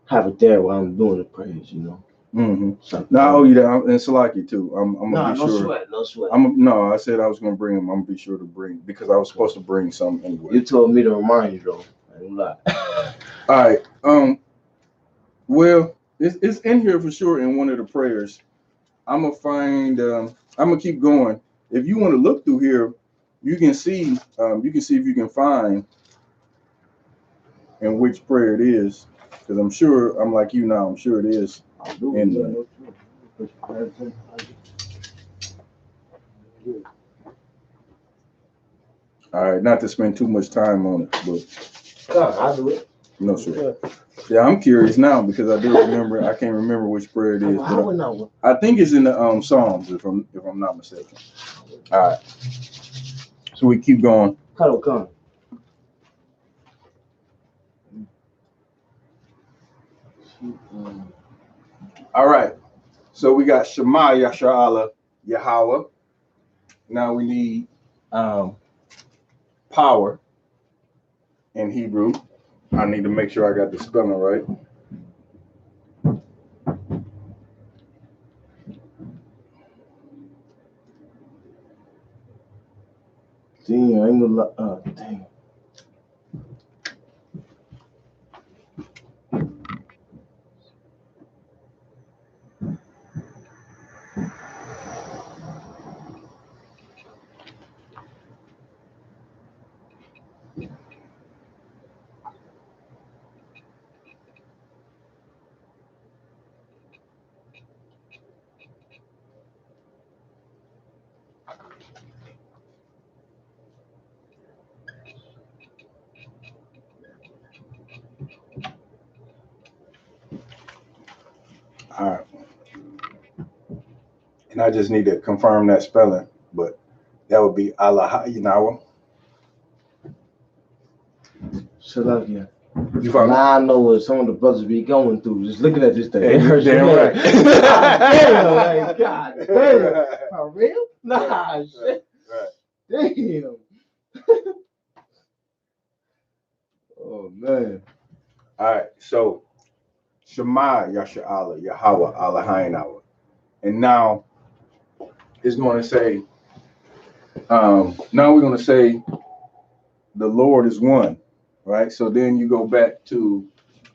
have it there while I'm doing the praise, you know. Mm-hmm. So, no, I owe you that. And Salaki too. I'm gonna be sure. No sweat. I said I was gonna bring them. I'm gonna be sure to bring because I was supposed to bring some anyway. You told me to remind you though. I ain't lie. All right. Well, it's in here for sure in one of the prayers. I'm gonna find. I'm gonna keep going. If you want to look through here, you can see. You can see if you can find in which prayer it is. Because I'm sure. I'm like you now. I'm sure it is. In all right, not to spend too much time on it, but I'll do it. No sir. Yeah, I'm curious now because I do remember. I can't remember which prayer it is. But I think it's in the Psalms, if I'm not mistaken. All right. So we keep going. Come. All right. So we got Shema Yasharala Yahweh. Now we need power in Hebrew. I need to make sure I got the spelling right. Damn, I ain't gonna dang. All right. And I just need to confirm that spelling, but that would be Alahayinawa. Shalakia. You found it? Now I know what some of the brothers be going through. Just looking at this thing. Hey, It hurts damn your right. head. God damn, like, God damn. For real? Nah, shit. Right. Damn. Oh, man. All right. So, Shema Yasha'Allah, Yahweh, Alahayinawa. And now it's going to say, now we're going to say the Lord is one, right? So then you go back to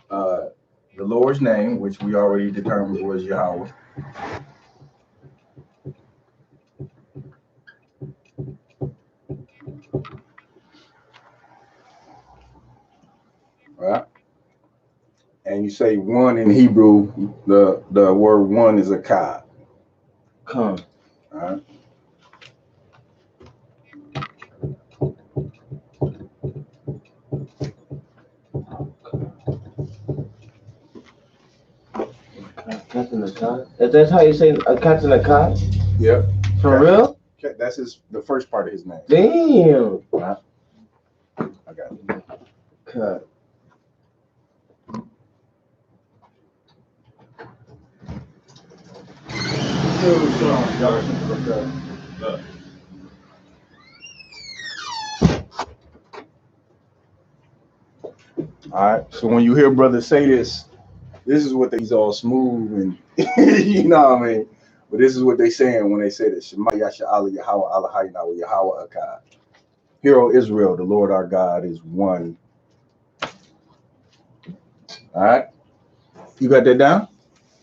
the Lord's name, which we already determined was Yahweh. Right? And you say one in Hebrew, the word one is a ka. Come. All right. Captain Akkad? That's how you say Captain Akkad? Yep. For Okay. real? Okay, that's the first part of his name. Damn. Right? I got it. Cut. All right. So when you hear brothers say this is what he's all smooth and you know what I mean. But this is what they saying when they say this. Shema Yasha'Allah Yahweh Alahayinawa Yahweh Akkad. Hear, O Israel, the Lord our God is one. All right. You got that down?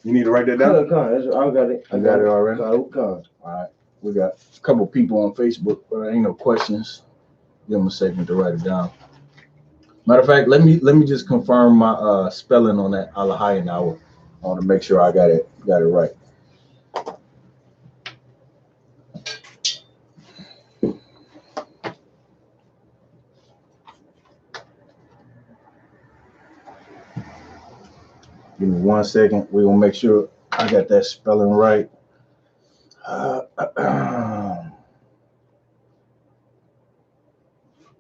You need to write that down? Come. I got it. I got it already. Come. All right. We got a couple people on Facebook, but ain't no questions. Give them a second to write it down. Matter of fact, let me just confirm my spelling on that Alahayinawa. I want to make sure I got it right. Give me 1 second. We're gonna make sure I got that spelling right.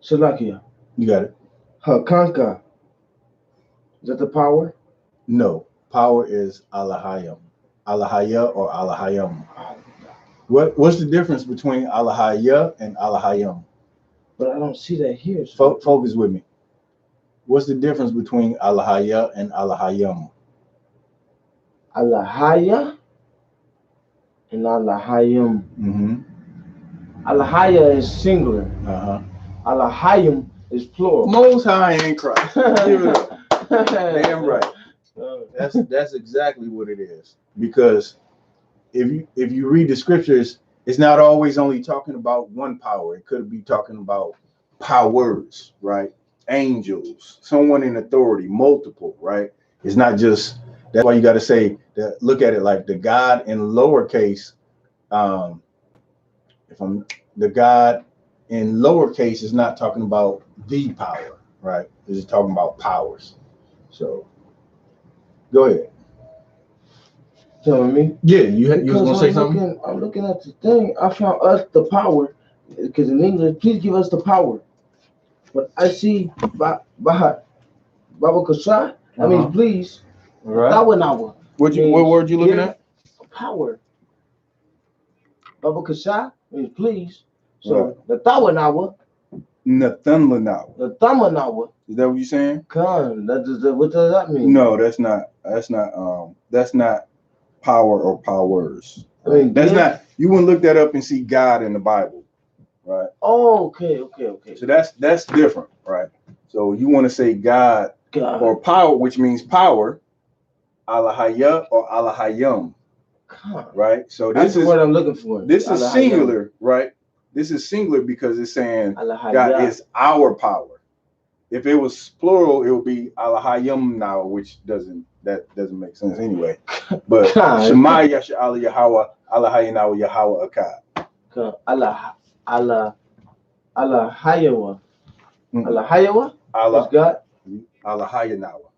Shalakia. You got it. Hakanka. Is that the power? No, power is Alahayam. Alahaya or Alahayam. What's the difference between Alahaya and Alahayam? But I don't see that here. So. Focus with me. What's the difference between Alahaya and Alahayam? Alahaya and Alahayim. Mm-hmm. Alahaya is singular. Uh-huh. Alahayim is plural. Most High in Christ. Give it up. Damn right. That's exactly what it is. Because if you read the scriptures, it's not always only talking about one power. It could be talking about powers, right? Angels, someone in authority, multiple, right? It's not just. That's why you got to say that. Look at it like the God in lowercase. The God in lowercase is not talking about the power, right? It's talking about powers. So, go ahead. Telling me? Yeah, you was gonna say something. I'm looking at the thing. I found us the power, because in English, please give us the power. But I see Baba Kasha. That means please. Right. Tawanawa. What word you looking at? Power. Baba Kasha means please. So the Tawanawa. Nathanlanawa. The Tamanawa. Is that what you're saying? Khan. What does that mean? No, that's not power or powers. I mean, that's not. You wouldn't look that up and see God in the Bible, right? Oh, okay. So that's different, right? So you want to say God or power, which means power, Alahaya or Alahayam, right? So that's this is what I'm looking for. This is singular, right? This is singular because it's saying Alahaya. God is our power. If it was plural, it would be Alahayam now, which doesn't make sense anyway. But Shema Yasha'Allah Yahweh Alahayinawa Yahweh Akkad. Alahayawa. Alahayawa? Allah. God? Alahayinawa.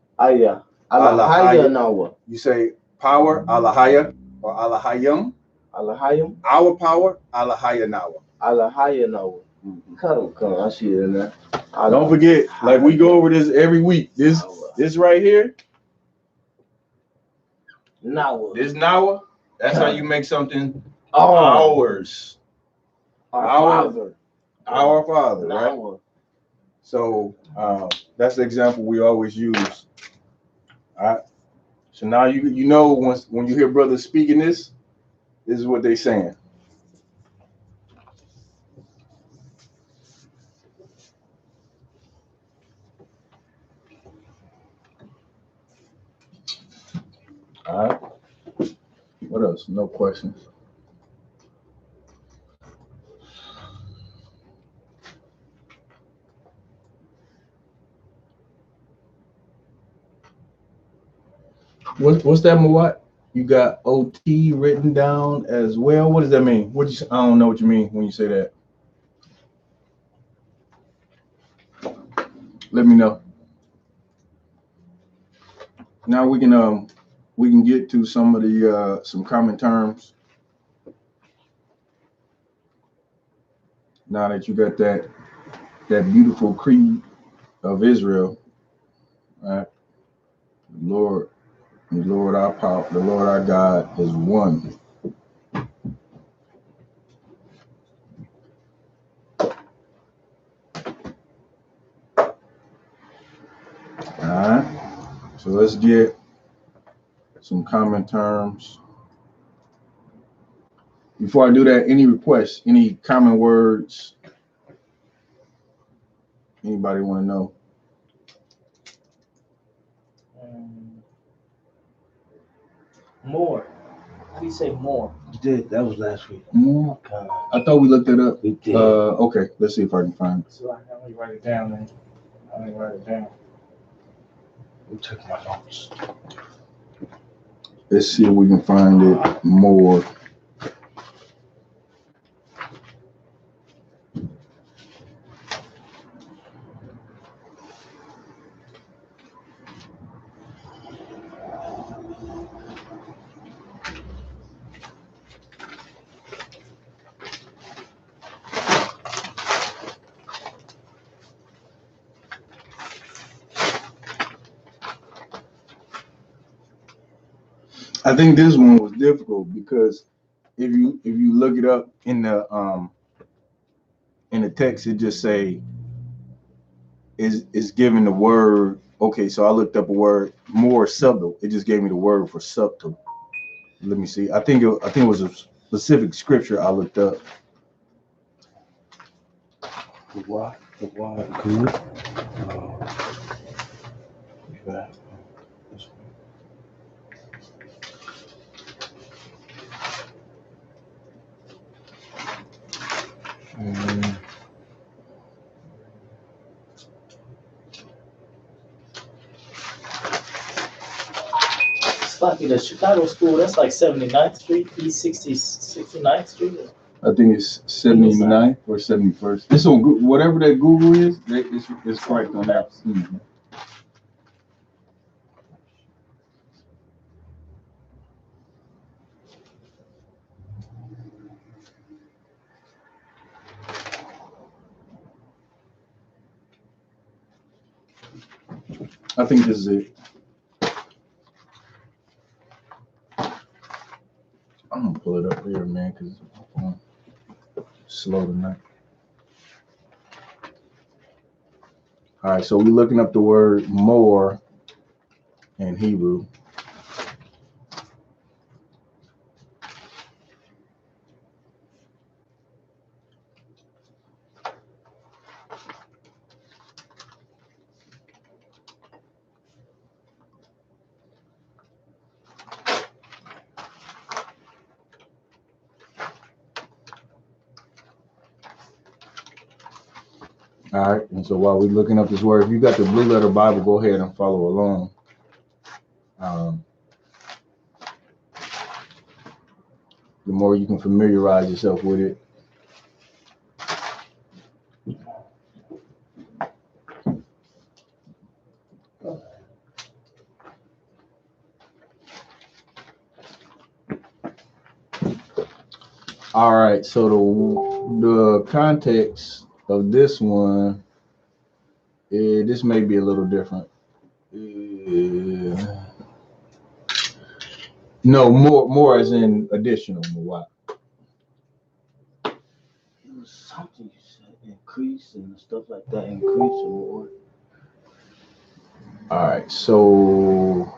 Alahayinawa. You say power, Alahaya, or Alahayim. Alahayim. Our power, Alahayanawa. Alahayanawa. Come, I see it in there. Don't forget, like we go over this every week. This right here. Nawa. This Nawa, that's how you make something ours. Our Father, right? So that's the example we always use. All right. So now you know when you hear brothers speaking this is what they saying. All right. What else? No questions. What's that, Mawat? You got OT written down as well. What does that mean? I don't know what you mean when you say that. Let me know. Now we can get to some of the some common terms. Now that you got that beautiful creed of Israel, right? The Lord our power, the Lord our God is one. All right. So let's get some common terms. Before I do that, any requests, any common words? Anybody want to know? More. How do you say more? You did. That was last week. More. I thought we looked it up. We did. Okay. Let's see if I can find it. So let me write it down, man. Let me write it down. Let me check my notes. Let's see if we can find it more. I think this one was difficult because if you look it up in the text, it just say is given the word. Okay, so I looked up a word more subtle. It just gave me the word for subtle. Let me see. I think it was a specific scripture I looked up. Why good? It's like the Chicago school, that's like 79th Street, East 69th Street. I think it's 79th or 71st. It's on whatever that Google is. It's correct on that. Mm-hmm. I think this is it. I'm gonna pull it up here, man, because I'm slow tonight. All right, so we're looking up the word more in Hebrew. All right, and so while we're looking up this word, if you got the Blue Letter Bible, go ahead and follow along. The more you can familiarize yourself with it. All right, so the context of this one, this may be a little different. No, more as in additional. More. It was something you said, increase and stuff like that, increase or more. All right, so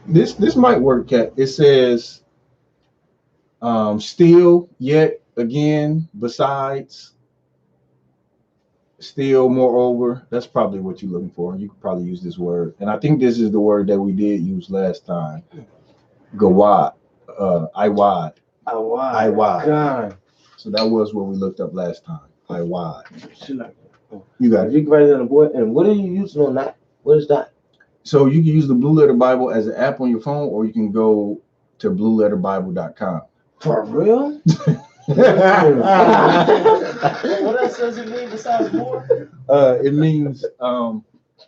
this might work, Cat. It says still, yet, again, besides, still, moreover. That's probably what you're looking for. You could probably use this word. And I think this is the word that we did use last time. Gawad. Iwad. Iwad. God. So that was what we looked up last time. Iwad. Shit like that. You got it. You can write it on the board. And what are you using on that? What is that? So you can use the Blue Letter Bible as an app on your phone, or you can go to blueletterbible.com. For real? What else does it mean besides more? It means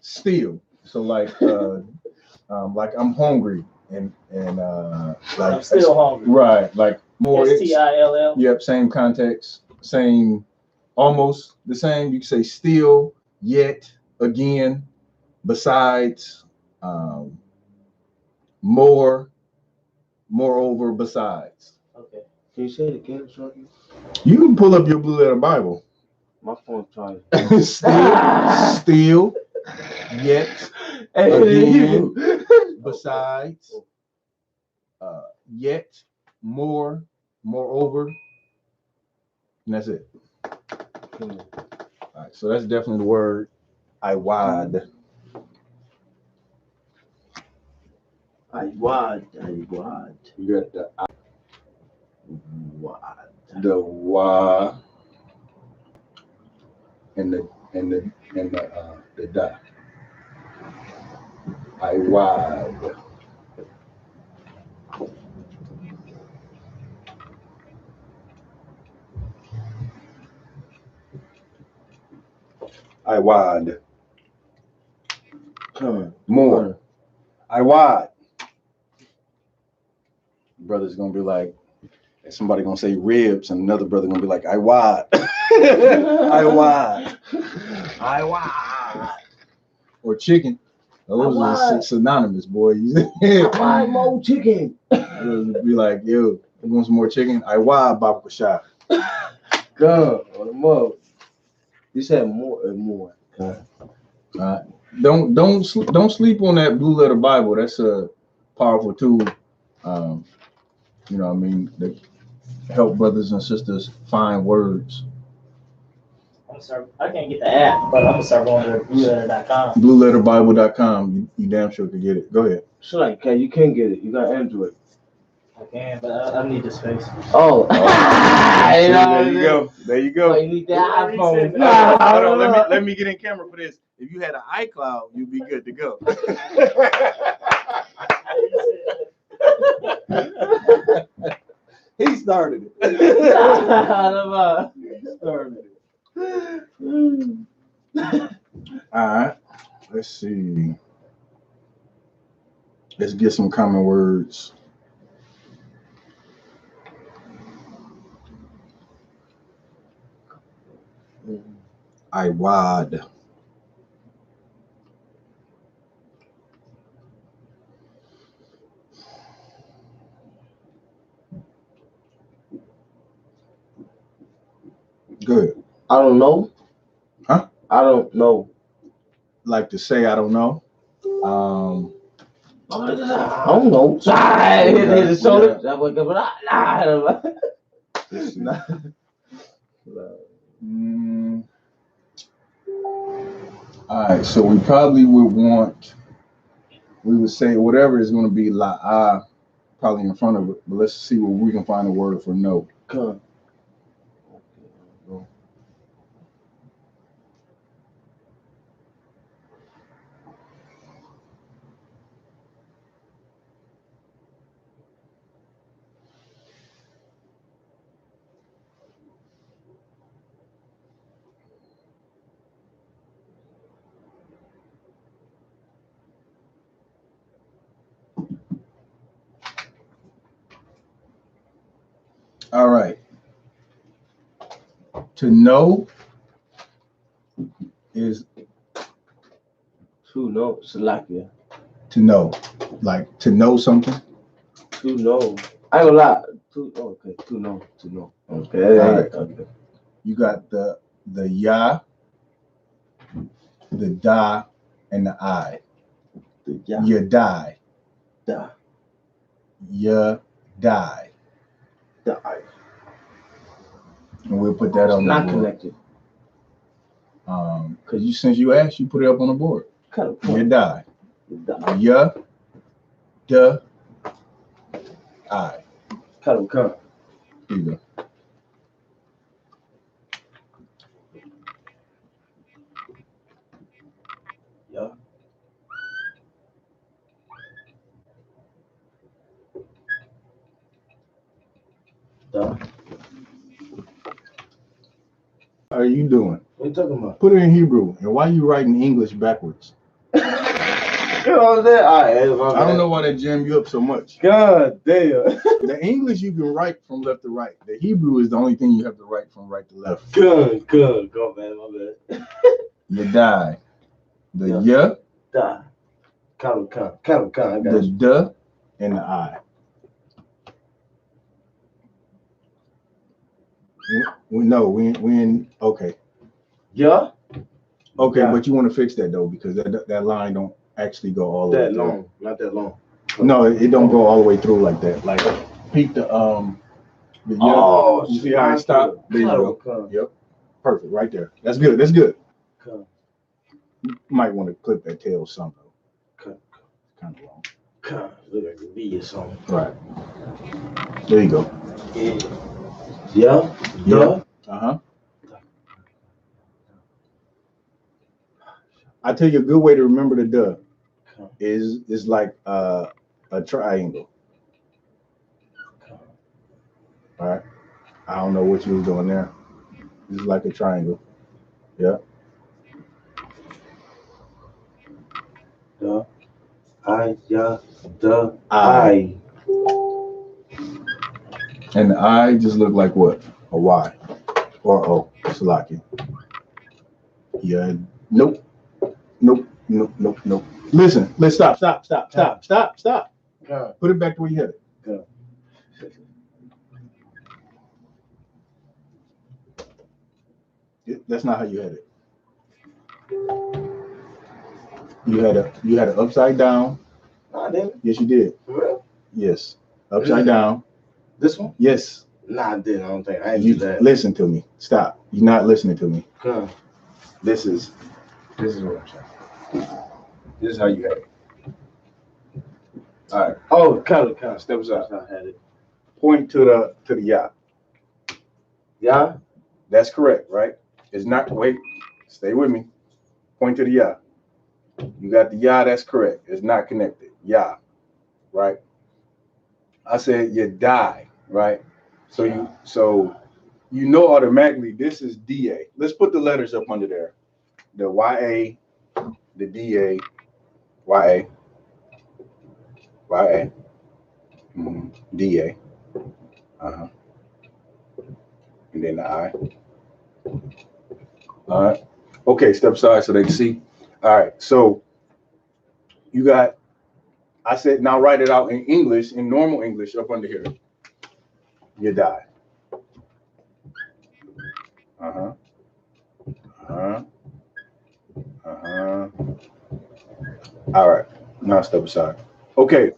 still. So like I'm hungry and like I'm still hungry. Right, like more. STILL. Yep, same context, same, almost the same. You can say still, yet, again, besides, more, moreover, besides. Okay. Can you say it again, Shorty? You can pull up your Blue Letter Bible. My phone's trying. still, yet, again, besides, yet, more, moreover, and that's it. All right, so that's definitely the word Iwad. Iwad. You got the wa and the da. Iwad. Iwad. More. Iwad. Brother's gonna be like, somebody gonna say ribs, and another brother gonna be like, Iwad. Iwad. Iwad. Or chicken. Those are synonymous, boy. I want more chicken. Be like, yo, you want some more chicken? Iwad, Baba Shah. Come on the mug. You said more and more. Don't sleep on that Blue Letter Bible. That's a powerful tool. You know what I mean, that help brothers and sisters find words. I can't get the app, but I'm gonna start going to blueletter.com. Blueletterbible.com. You damn sure could get it. Go ahead. So like, you can't get it. You got Android. I can, but I need the space. Oh. There you go. There you go. Oh, you need that iPhone. Hold on, let me get in camera for this. If you had an iCloud, you'd be good to go. He started it. He started it. All right. Let's see. Let's get some common words. Iwad. Good. I don't know. Huh? I don't know. Like to say I don't know. I don't know. All right, so we probably would say whatever is going to be la probably in front of it, but let's see what we can find a word for no. Come. All right. To know is To know, Salakia. to know, like to know something. To know. I ain't gonna lie. Okay. To know. Okay. All right. Okay. You got the ya, the da, and the I. The yeah. You die. Da. You die. Die. And we'll put that It's on the not board. connected. Because since you asked, you put it up on the board. Kind of You die. Die. Ya, da, I. Kind of come. Here you go. Yeah. Da. How are you doing? What you talking about? Put it in Hebrew. And why you writing English backwards? You know what I'm saying? All right. I don't know why that jammed you up so much. God damn. The English you can write from left to right. The Hebrew is the only thing you have to write from right to left. Good. Go, man. My bad. You die. The Yeah. ya, Die. Count. I got the you. da, and the I. We in okay. Yeah. Okay, Yeah. but you want to fix that though, because that line don't actually go all the way That through. long. Not that long. No, it don't go all the way through like that. Like peep the ya. Oh, You see how it stopped? There you go. Come. Yep. Perfect. Right there. That's good. That's good. Come. You might want to clip that tail some though. Come. Kind of long. Come. Look like the V or something. Right. There you go. Yeah. Yeah. Uh-huh. I tell you a good way to remember the duh is like a triangle. All right. I don't know what you was doing there. It's like a triangle. Yeah. The I. Yeah. The I. And the I just look like what? A Y or O. Salaki. Yeah. Nope. Listen. Let's stop. Come. Put it back to where you had it. Come. That's not how you had it. You had it upside down. Nah, damn it. Yes, you did. For real? Yes. Upside down. This one? Yes. Nah, I didn't. I don't think. I You didn't do that. listen to me. Stop. You're not listening to me. Come. This is what I'm saying. This is how you had it. All right. Oh, count. Step aside. I had it. Point to the ya. Yeah. That's correct, right? It's not. Wait. Stay with me. Point to the ya. You got the ya. That's correct. It's not connected. Ya. Right. I said you die. Right. So you know automatically this is DA. Let's put the letters up under there. The YA, the DA, YA, DA, and then the I. All right. Okay, step aside so they can see. All right. So you got. I said now write it out in English, in normal English, up under here. You die. All right. Now step aside. Okay.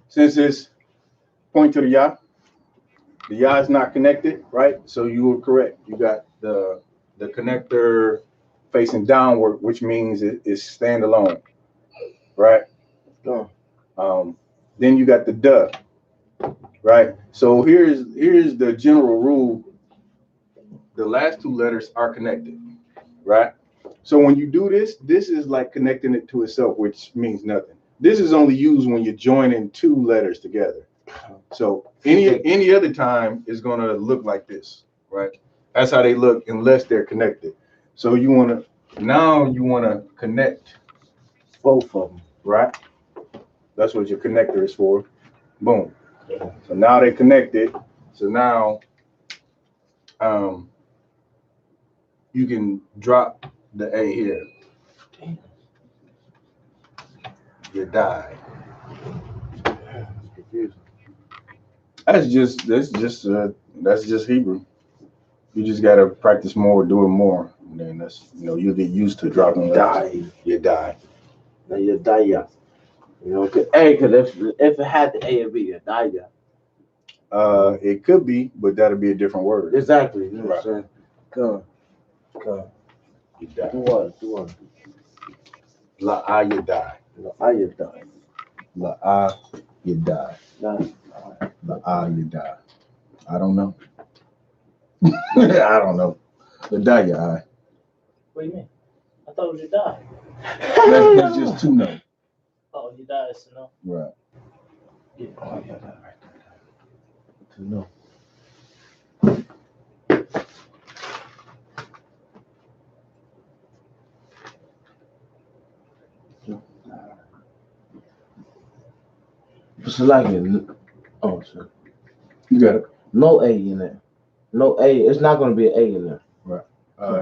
Since it's point to the ya is not connected, right? So you were correct. You got the connector facing downward, which means it's standalone, right? Then you got the duh, right? So here's the general rule. The last two letters are connected, right? So when you do this is like connecting it to itself, which means nothing. This is only used when you're joining two letters together. So any other time is gonna look like this, right? That's how they look unless they're connected. So you wanna connect Both of them. right? That's what your connector is for. Boom. So now they connected. So now you can drop the A here. Damn. You die. That's confusing. That's just Hebrew. You just gotta practice more, do it more. And then that's you get used to dropping letters. Die. You die. Now you die. You know, cause if it had the A and B, you die. It could be, but that'll be a different word. Exactly. You know what Right. I'm saying? Come. You die. Do what? La you die. I die. La you die. Die. La you die. I don't know. I don't know. The die you eye. What do you mean? I thought it was you die. That's just to know. Oh, you die is to know. Right. Yeah. Oh, yeah, that right there. To know. So like, oh shit. You got it. No A in there. No A. It's not gonna be an A in there. Right.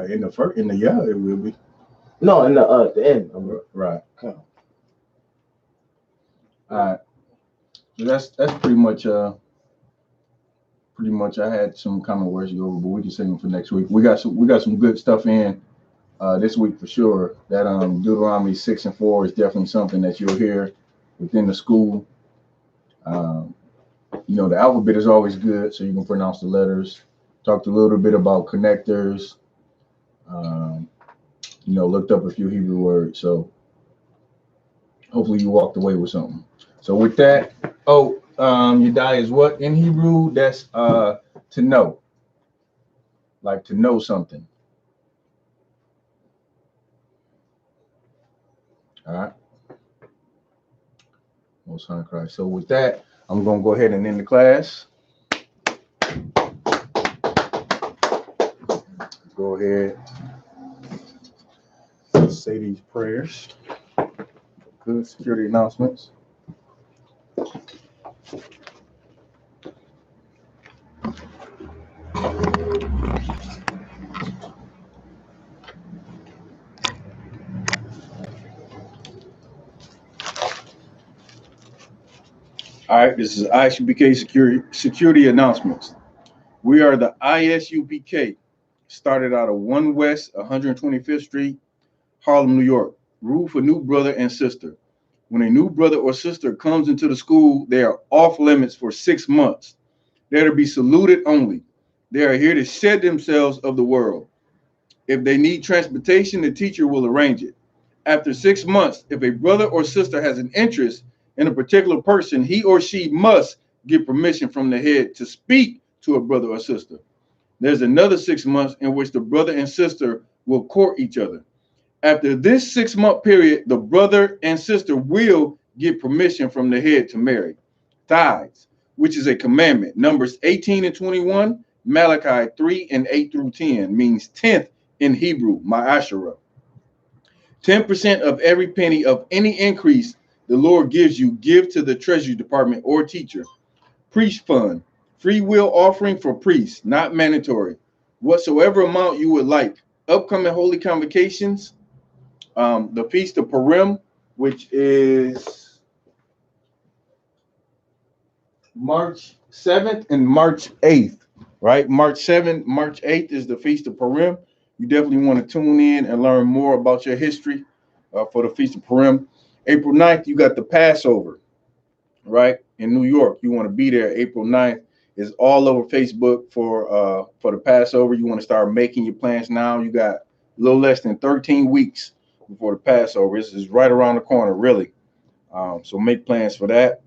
In the yeah, it will be. No, in the end. Right. Come. All right. So that's pretty much I had some common words to go over, but we can save them for next week. We got some good stuff in this week for sure. That Deuteronomy 6 and 4 is definitely something that you'll hear within the school. The alphabet is always good, so you can pronounce the letters. Talked a little bit about connectors. Looked up a few Hebrew words. So hopefully you walked away with something. So with that, Yadai is what in Hebrew? That's to know. Like to know something. All right. Most High Christ. So with that, I'm gonna go ahead and end the class. Go ahead. Say these prayers. Good security announcements. All right, this is I.S.U.P.K. security announcements. We are the I.S.U.P.K. Started out of 1 West 125th Street, Harlem, New York. Rule for new brother and sister. When a new brother or sister comes into the school, they are off limits for 6 months. They are to be saluted only. They are here to shed themselves of the world. If they need transportation, the teacher will arrange it. After 6 months, if a brother or sister has an interest in a particular person, he or she must get permission from the head to speak to a brother or sister. There's another 6 months in which the brother and sister will court each other. After this 6-month period, the brother and sister will get permission from the head to marry. Tithes, which is a commandment. Numbers 18 and 21, Malachi 3 and 8 through 10 means 10th in Hebrew, ma'ashara. 10% of every penny of any increase the Lord gives you, give to the treasury department or teacher. Priest fund, free will offering for priests, not mandatory. Whatsoever amount you would like. Upcoming holy convocations, the Feast of Purim, which is March 7th and March 8th, right? March 7th, March 8th is the Feast of Purim. You definitely want to tune in and learn more about your history for the Feast of Purim. April 9th, you got the Passover, right? In New York. You want to be there April 9th. It's all over Facebook for the Passover. You want to start making your plans now. You got a little less than 13 weeks before the Passover. This is right around the corner, really. So make plans for that.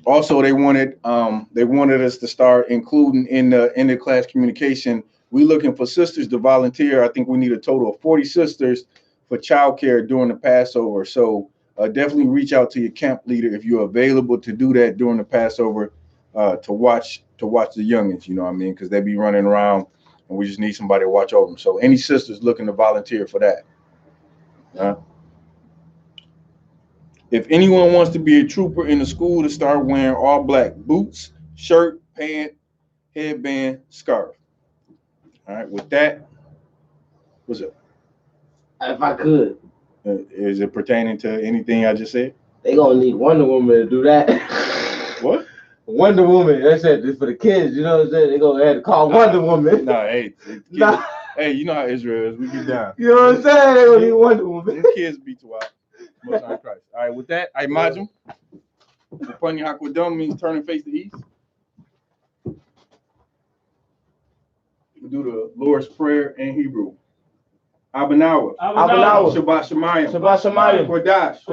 Also, they wanted us to start including in the class communication. We're looking for sisters to volunteer. I think we need a total of 40 sisters for childcare during the Passover. So definitely reach out to your camp leader if you're available to do that during the Passover to watch the youngins. You know what I mean? Because they be running around, and we just need somebody to watch over them. So any sisters looking to volunteer for that. If anyone wants to be a trooper in the school, to start wearing all black boots, shirt, pant, headband, scarf. All right, with that, what's up? If I could. Is it pertaining to anything I just said? They gonna need Wonder Woman to do that. What? Wonder Woman. They said this for the kids. You know what I'm saying? They gonna have to call Wonder Woman. No, hey, Nah. Hey, you know how Israel is. We get down. You know what I'm saying? They gonna need Wonder Woman. Them kids be too wild. Most High Christ. All right, with that, I imagine. Funny Hakwadam means turn and face the east. We do the Lord's Prayer in Hebrew. Abanawa. Shabbat Shemayim. Shabbat Shemayim. Qadash.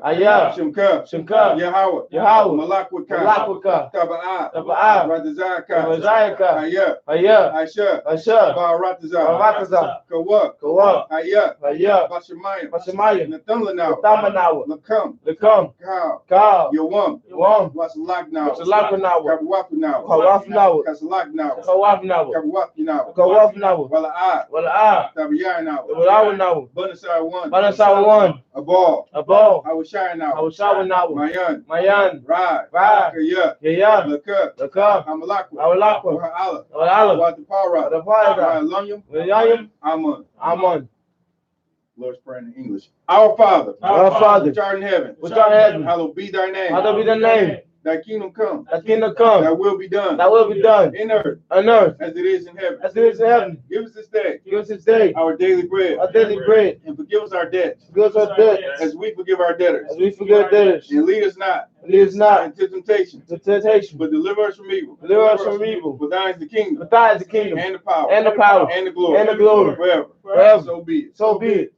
I.S.U.P.K. Shimka. Yahweh. Malakwaka. Taba'ah. Radazaka. I.S.U.P.K. Baratazah. Kawak. I.S.U.P.K. Bashemayim. Natamanawa. Lakam. Ka. Yawam. Wasalaknawa. Kawafnawa. Kasalaknawa. Kawafnawa. Wala'ah. Tabiyanawa. Banasar one. A ball. I was showering now. Mayan. Ride. Kaya. Laka. Amalakwa. Allah. Watapara. Lanyam. Amun. Lord's Prayer in English. Our Father. Which art in heaven. Hallowed be thy name. Thy kingdom come. Thy will be done. In earth. As it is in heaven. Give us this day. Our daily bread. And forgive us our debts. As we forgive our debtors. And lead us not into temptation. But deliver us from evil. For thine is the kingdom. And the power. And the glory. Forever. So be it.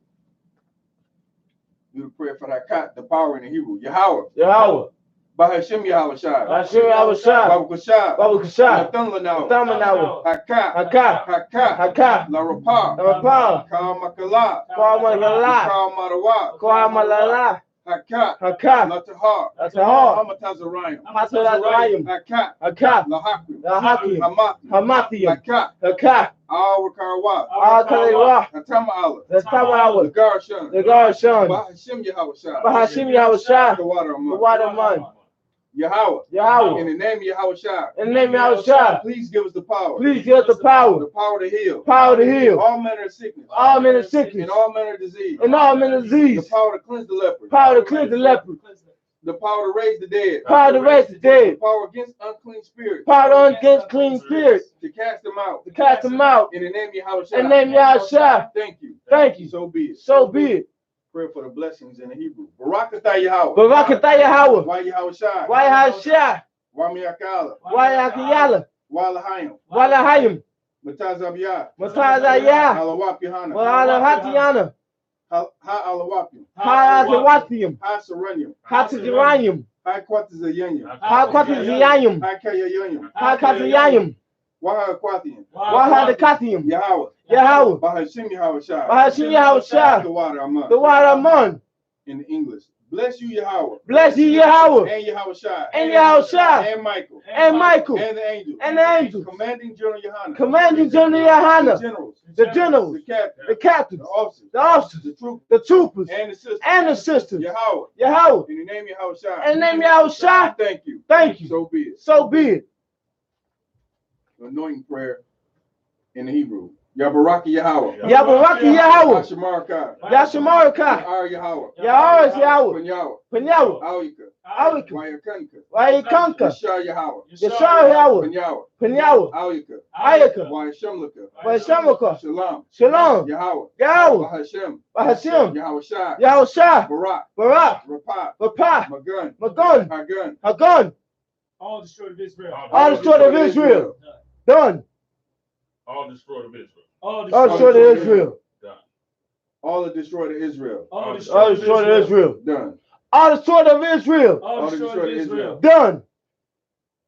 Do the prayer for the power in the Hebrew. Yahweh. Bahashim Yahweh Shai. Babu Kashai. Natamanawa. Haka. La Rapa. Kamakala. Kamalala. Haka. Latahar. Amatazarayim. Haka. Lahakim. Hamathium. Haka. Al-Wakarawa. Natama'ala. The Garshon. Bahashim Yahweh Shai. The water. Yahweh. In the name of Yahweh Shai. Please give us the power. The power to heal. All manner of sickness. And all manner of disease. The power to cleanse the leper. The power to raise the dead. The power against unclean spirits. To cast them out. In the name of Yahweh Shai. Thank you. So be it. Prayer for the blessings in the Hebrew. Barakatah Yahweh. Why Yahweh Shai. Why Walahayim. Matazabiyah. Halawap Yahanna. Ha-Alawapim. Ha-Saranyim. Ha-Kwatazayanyim. Ha-Kayayanyim. Wahadakathium. Yahweh. Bahashim Yahweh Shai. The water Amun. In English. Bless you, Yahweh. And Yahweh Shai. And Michael. And the angels. Commanding General Yahanna. The generals. The captains. The officers. The troopers. And the sisters. Yahweh. In the name of Yahweh Shai. Thank you. So be it. Anointing prayer in the Hebrew. Yabaraki Yahweh. Yashamaraka. Yahweh. Penyawa. Auyika. Wayakanka. Yahweh. Penyawa. Auyika. Wayashamlaka. Shalom. Yahweh. Bahashim. Yahweh Shai. Barak. Rapah. Magun. Hagun. All destroyed of Israel. Done. All destroyed of Israel. All destroyed of Israel. Done. All the destroyed of Israel. All destroyed of Israel. Done. All destroyed of Israel. All destroyed of Israel. Done.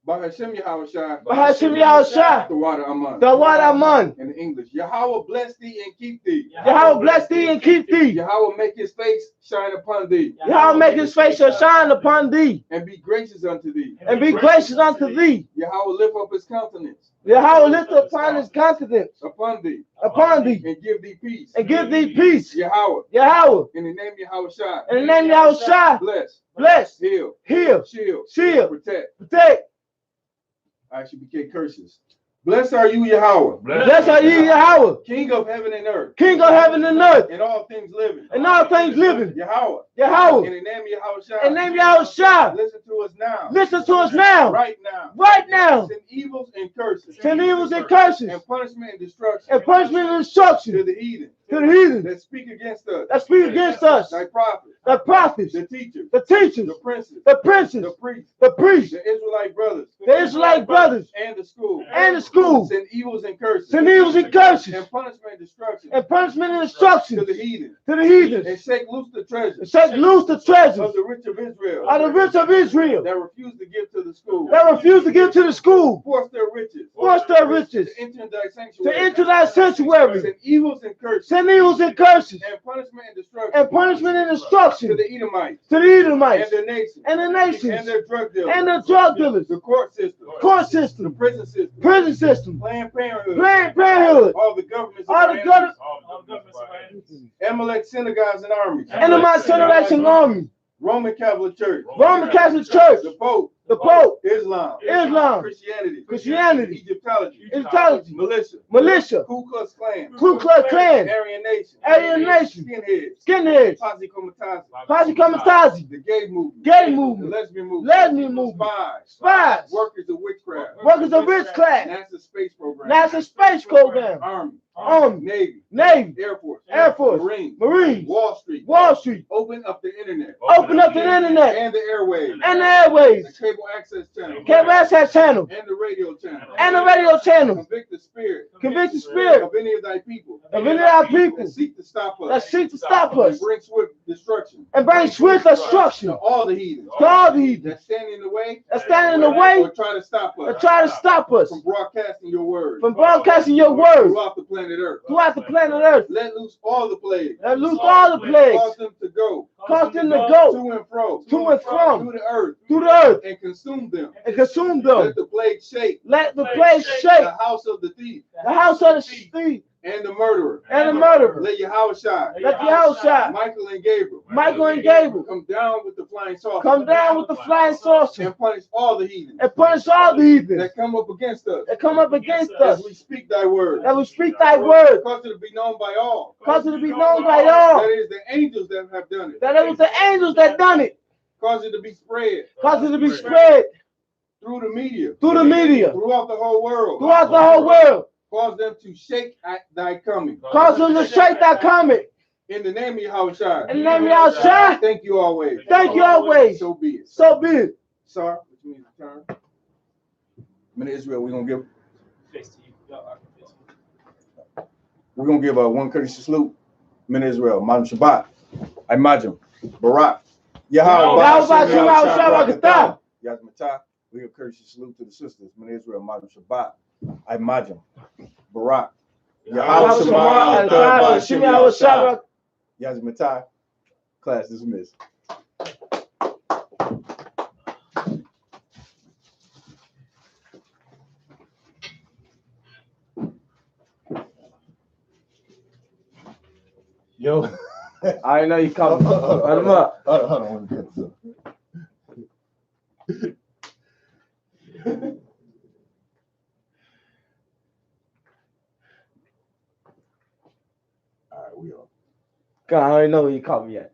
Bahashem Yahushua. Bahashem Yahushua. The water Aman. The water Aman. In English, Yahweh bless thee and keep thee. Yahweh bless thee and keep thee. Yahweh make his face shine upon thee. Yahweh make his face to shine upon thee. And be gracious unto thee. And be gracious unto thee. Yahweh lift up his countenance. Yahweh lift upon his countenance Upon thee. upon thee. And give thee peace. And give thee peace. Yahweh. Yahweh. In the name of Yahushua. In the name of Yahushua. Bless. Bless. Heal. Heal. Shield. Shield. Protect. Protect. I.S.U.P.K curses. Blessed are you, Yahweh. Blessed are you, Yahweh. King of heaven and earth. King of heaven and earth. And all things living. And all things living. Yahweh. Yahweh. In the name of Yahushua. In the name of Yahushua. Listen to us now. Listen to us now. Right now. Right now. Send evils and curses. Send evils and curses. And punishment and destruction. And punishment and destruction. To the heathen. To the heathen. That speak against us. That speak against us. Thy prophets. The prophets. The teachers. The teachers. The princes. The princes. The priests. The priests. The Israelite brothers. The Israelite brothers. And the school. And the school. Send evils and curses. Send evils and curses. And punishment and destruction. And punishment and destruction. To the heathen. To the heathen. And shake loose the treasures. And shake loose the treasures. Of the rich of Israel. Of the rich of Israel. That refuse to give to the school. That refuse to give to the school. Force their riches. Force their riches. To enter thy sanctuary. To enter thy sanctuary. Send evils and curses. Send evils and curses. And punishment and destruction. And punishment and destruction. To the Edomites. To the Edomites. And their nations. And the nations. And their drug dealers. And the drug dealers. The court system. Court The system. prison system. Prison system. Planned Parenthood. Planned Parenthood. All the governments. All the government. Amalek synagogues and armies. Enemite Generation Army. Roman Catholic Church. Roman Catholic Church. The Pope. The Pope. Islam. Islam. Christianity. Christianity. Egyptology. Egyptology. Militia. Militia. Ku Klux Klan. Ku Klux Klan. Aryan Nation. Aryan Nation. Skinheads. Skinheads. Posse Comitazi. Posse Comitazi. The gay movement. Gay The movement. lesbian movement. Lesbian movement. Spies. Spies. Workers of witchcraft. Workers of witchcraft. NASA space program. NASA space program. Army. Army. Navy. Navy. Air Force. Air Force. Marines. Marines. Wall Street. Wall Street. Open up the internet. Open up the internet. And the airwaves. And the airways. The cable access channel. Cable access channel. And the radio channel. And the radio channel. Convict the spirit. Convict the spirit Of any of thy people. of any of our people That seek to stop us. that seek to stop us And bring swift destruction. and bring swift destruction To all the heathens. to all the heathen That stand in the way. that stand in the way Or try to stop or us. try to stop us From broadcasting your word. from broadcasting your words Throughout the planet Earth. throughout the planet Earth. Let loose all the plagues. And loose all the plagues. Cause them to go. Cause them to go To and fro. to and from Through the earth. through the earth And consume them. and consume them. Let the plague shake. Let the plague shake The house of the thief. the house of the thief And the murderer. and the murderer. Let Yahweh shine. Let the house shine. Michael and Gabriel. Michael and Gabriel Come down with the flying saucer. come down with the flying saucer And punish all the heathens. and punish all the heathens That come up against us. that come up against As us, we speak thy word. that will speak thy word, Cause it to be known by all. cause it to be known by all. That is the angels that have done it. That it was the angels that done it, Cause it to be spread. cause it to be spread Through the media. through the media, Throughout the whole world. throughout the whole world, Cause them to shake at thy coming. cause them to shake that comment. In the name of Yahushua. In the name of Yahushua, Thank you always. thank you always. So be it. So be it. Sir, which means return. Men of Israel, we're gonna give one courtesy salute. Men of Israel, Madam Shabbat, Imajim, Barak, Yahweh, Yahweh, Yazmatah. We give courtesy salute to the sisters. Men of Israel, Madam Shabbat, Imajim, Barak, Yazmatah. Class dismissed. Yo, I didn't know you coming. Let him up. hold on. All right, we on. God, I didn't know you caught me yet.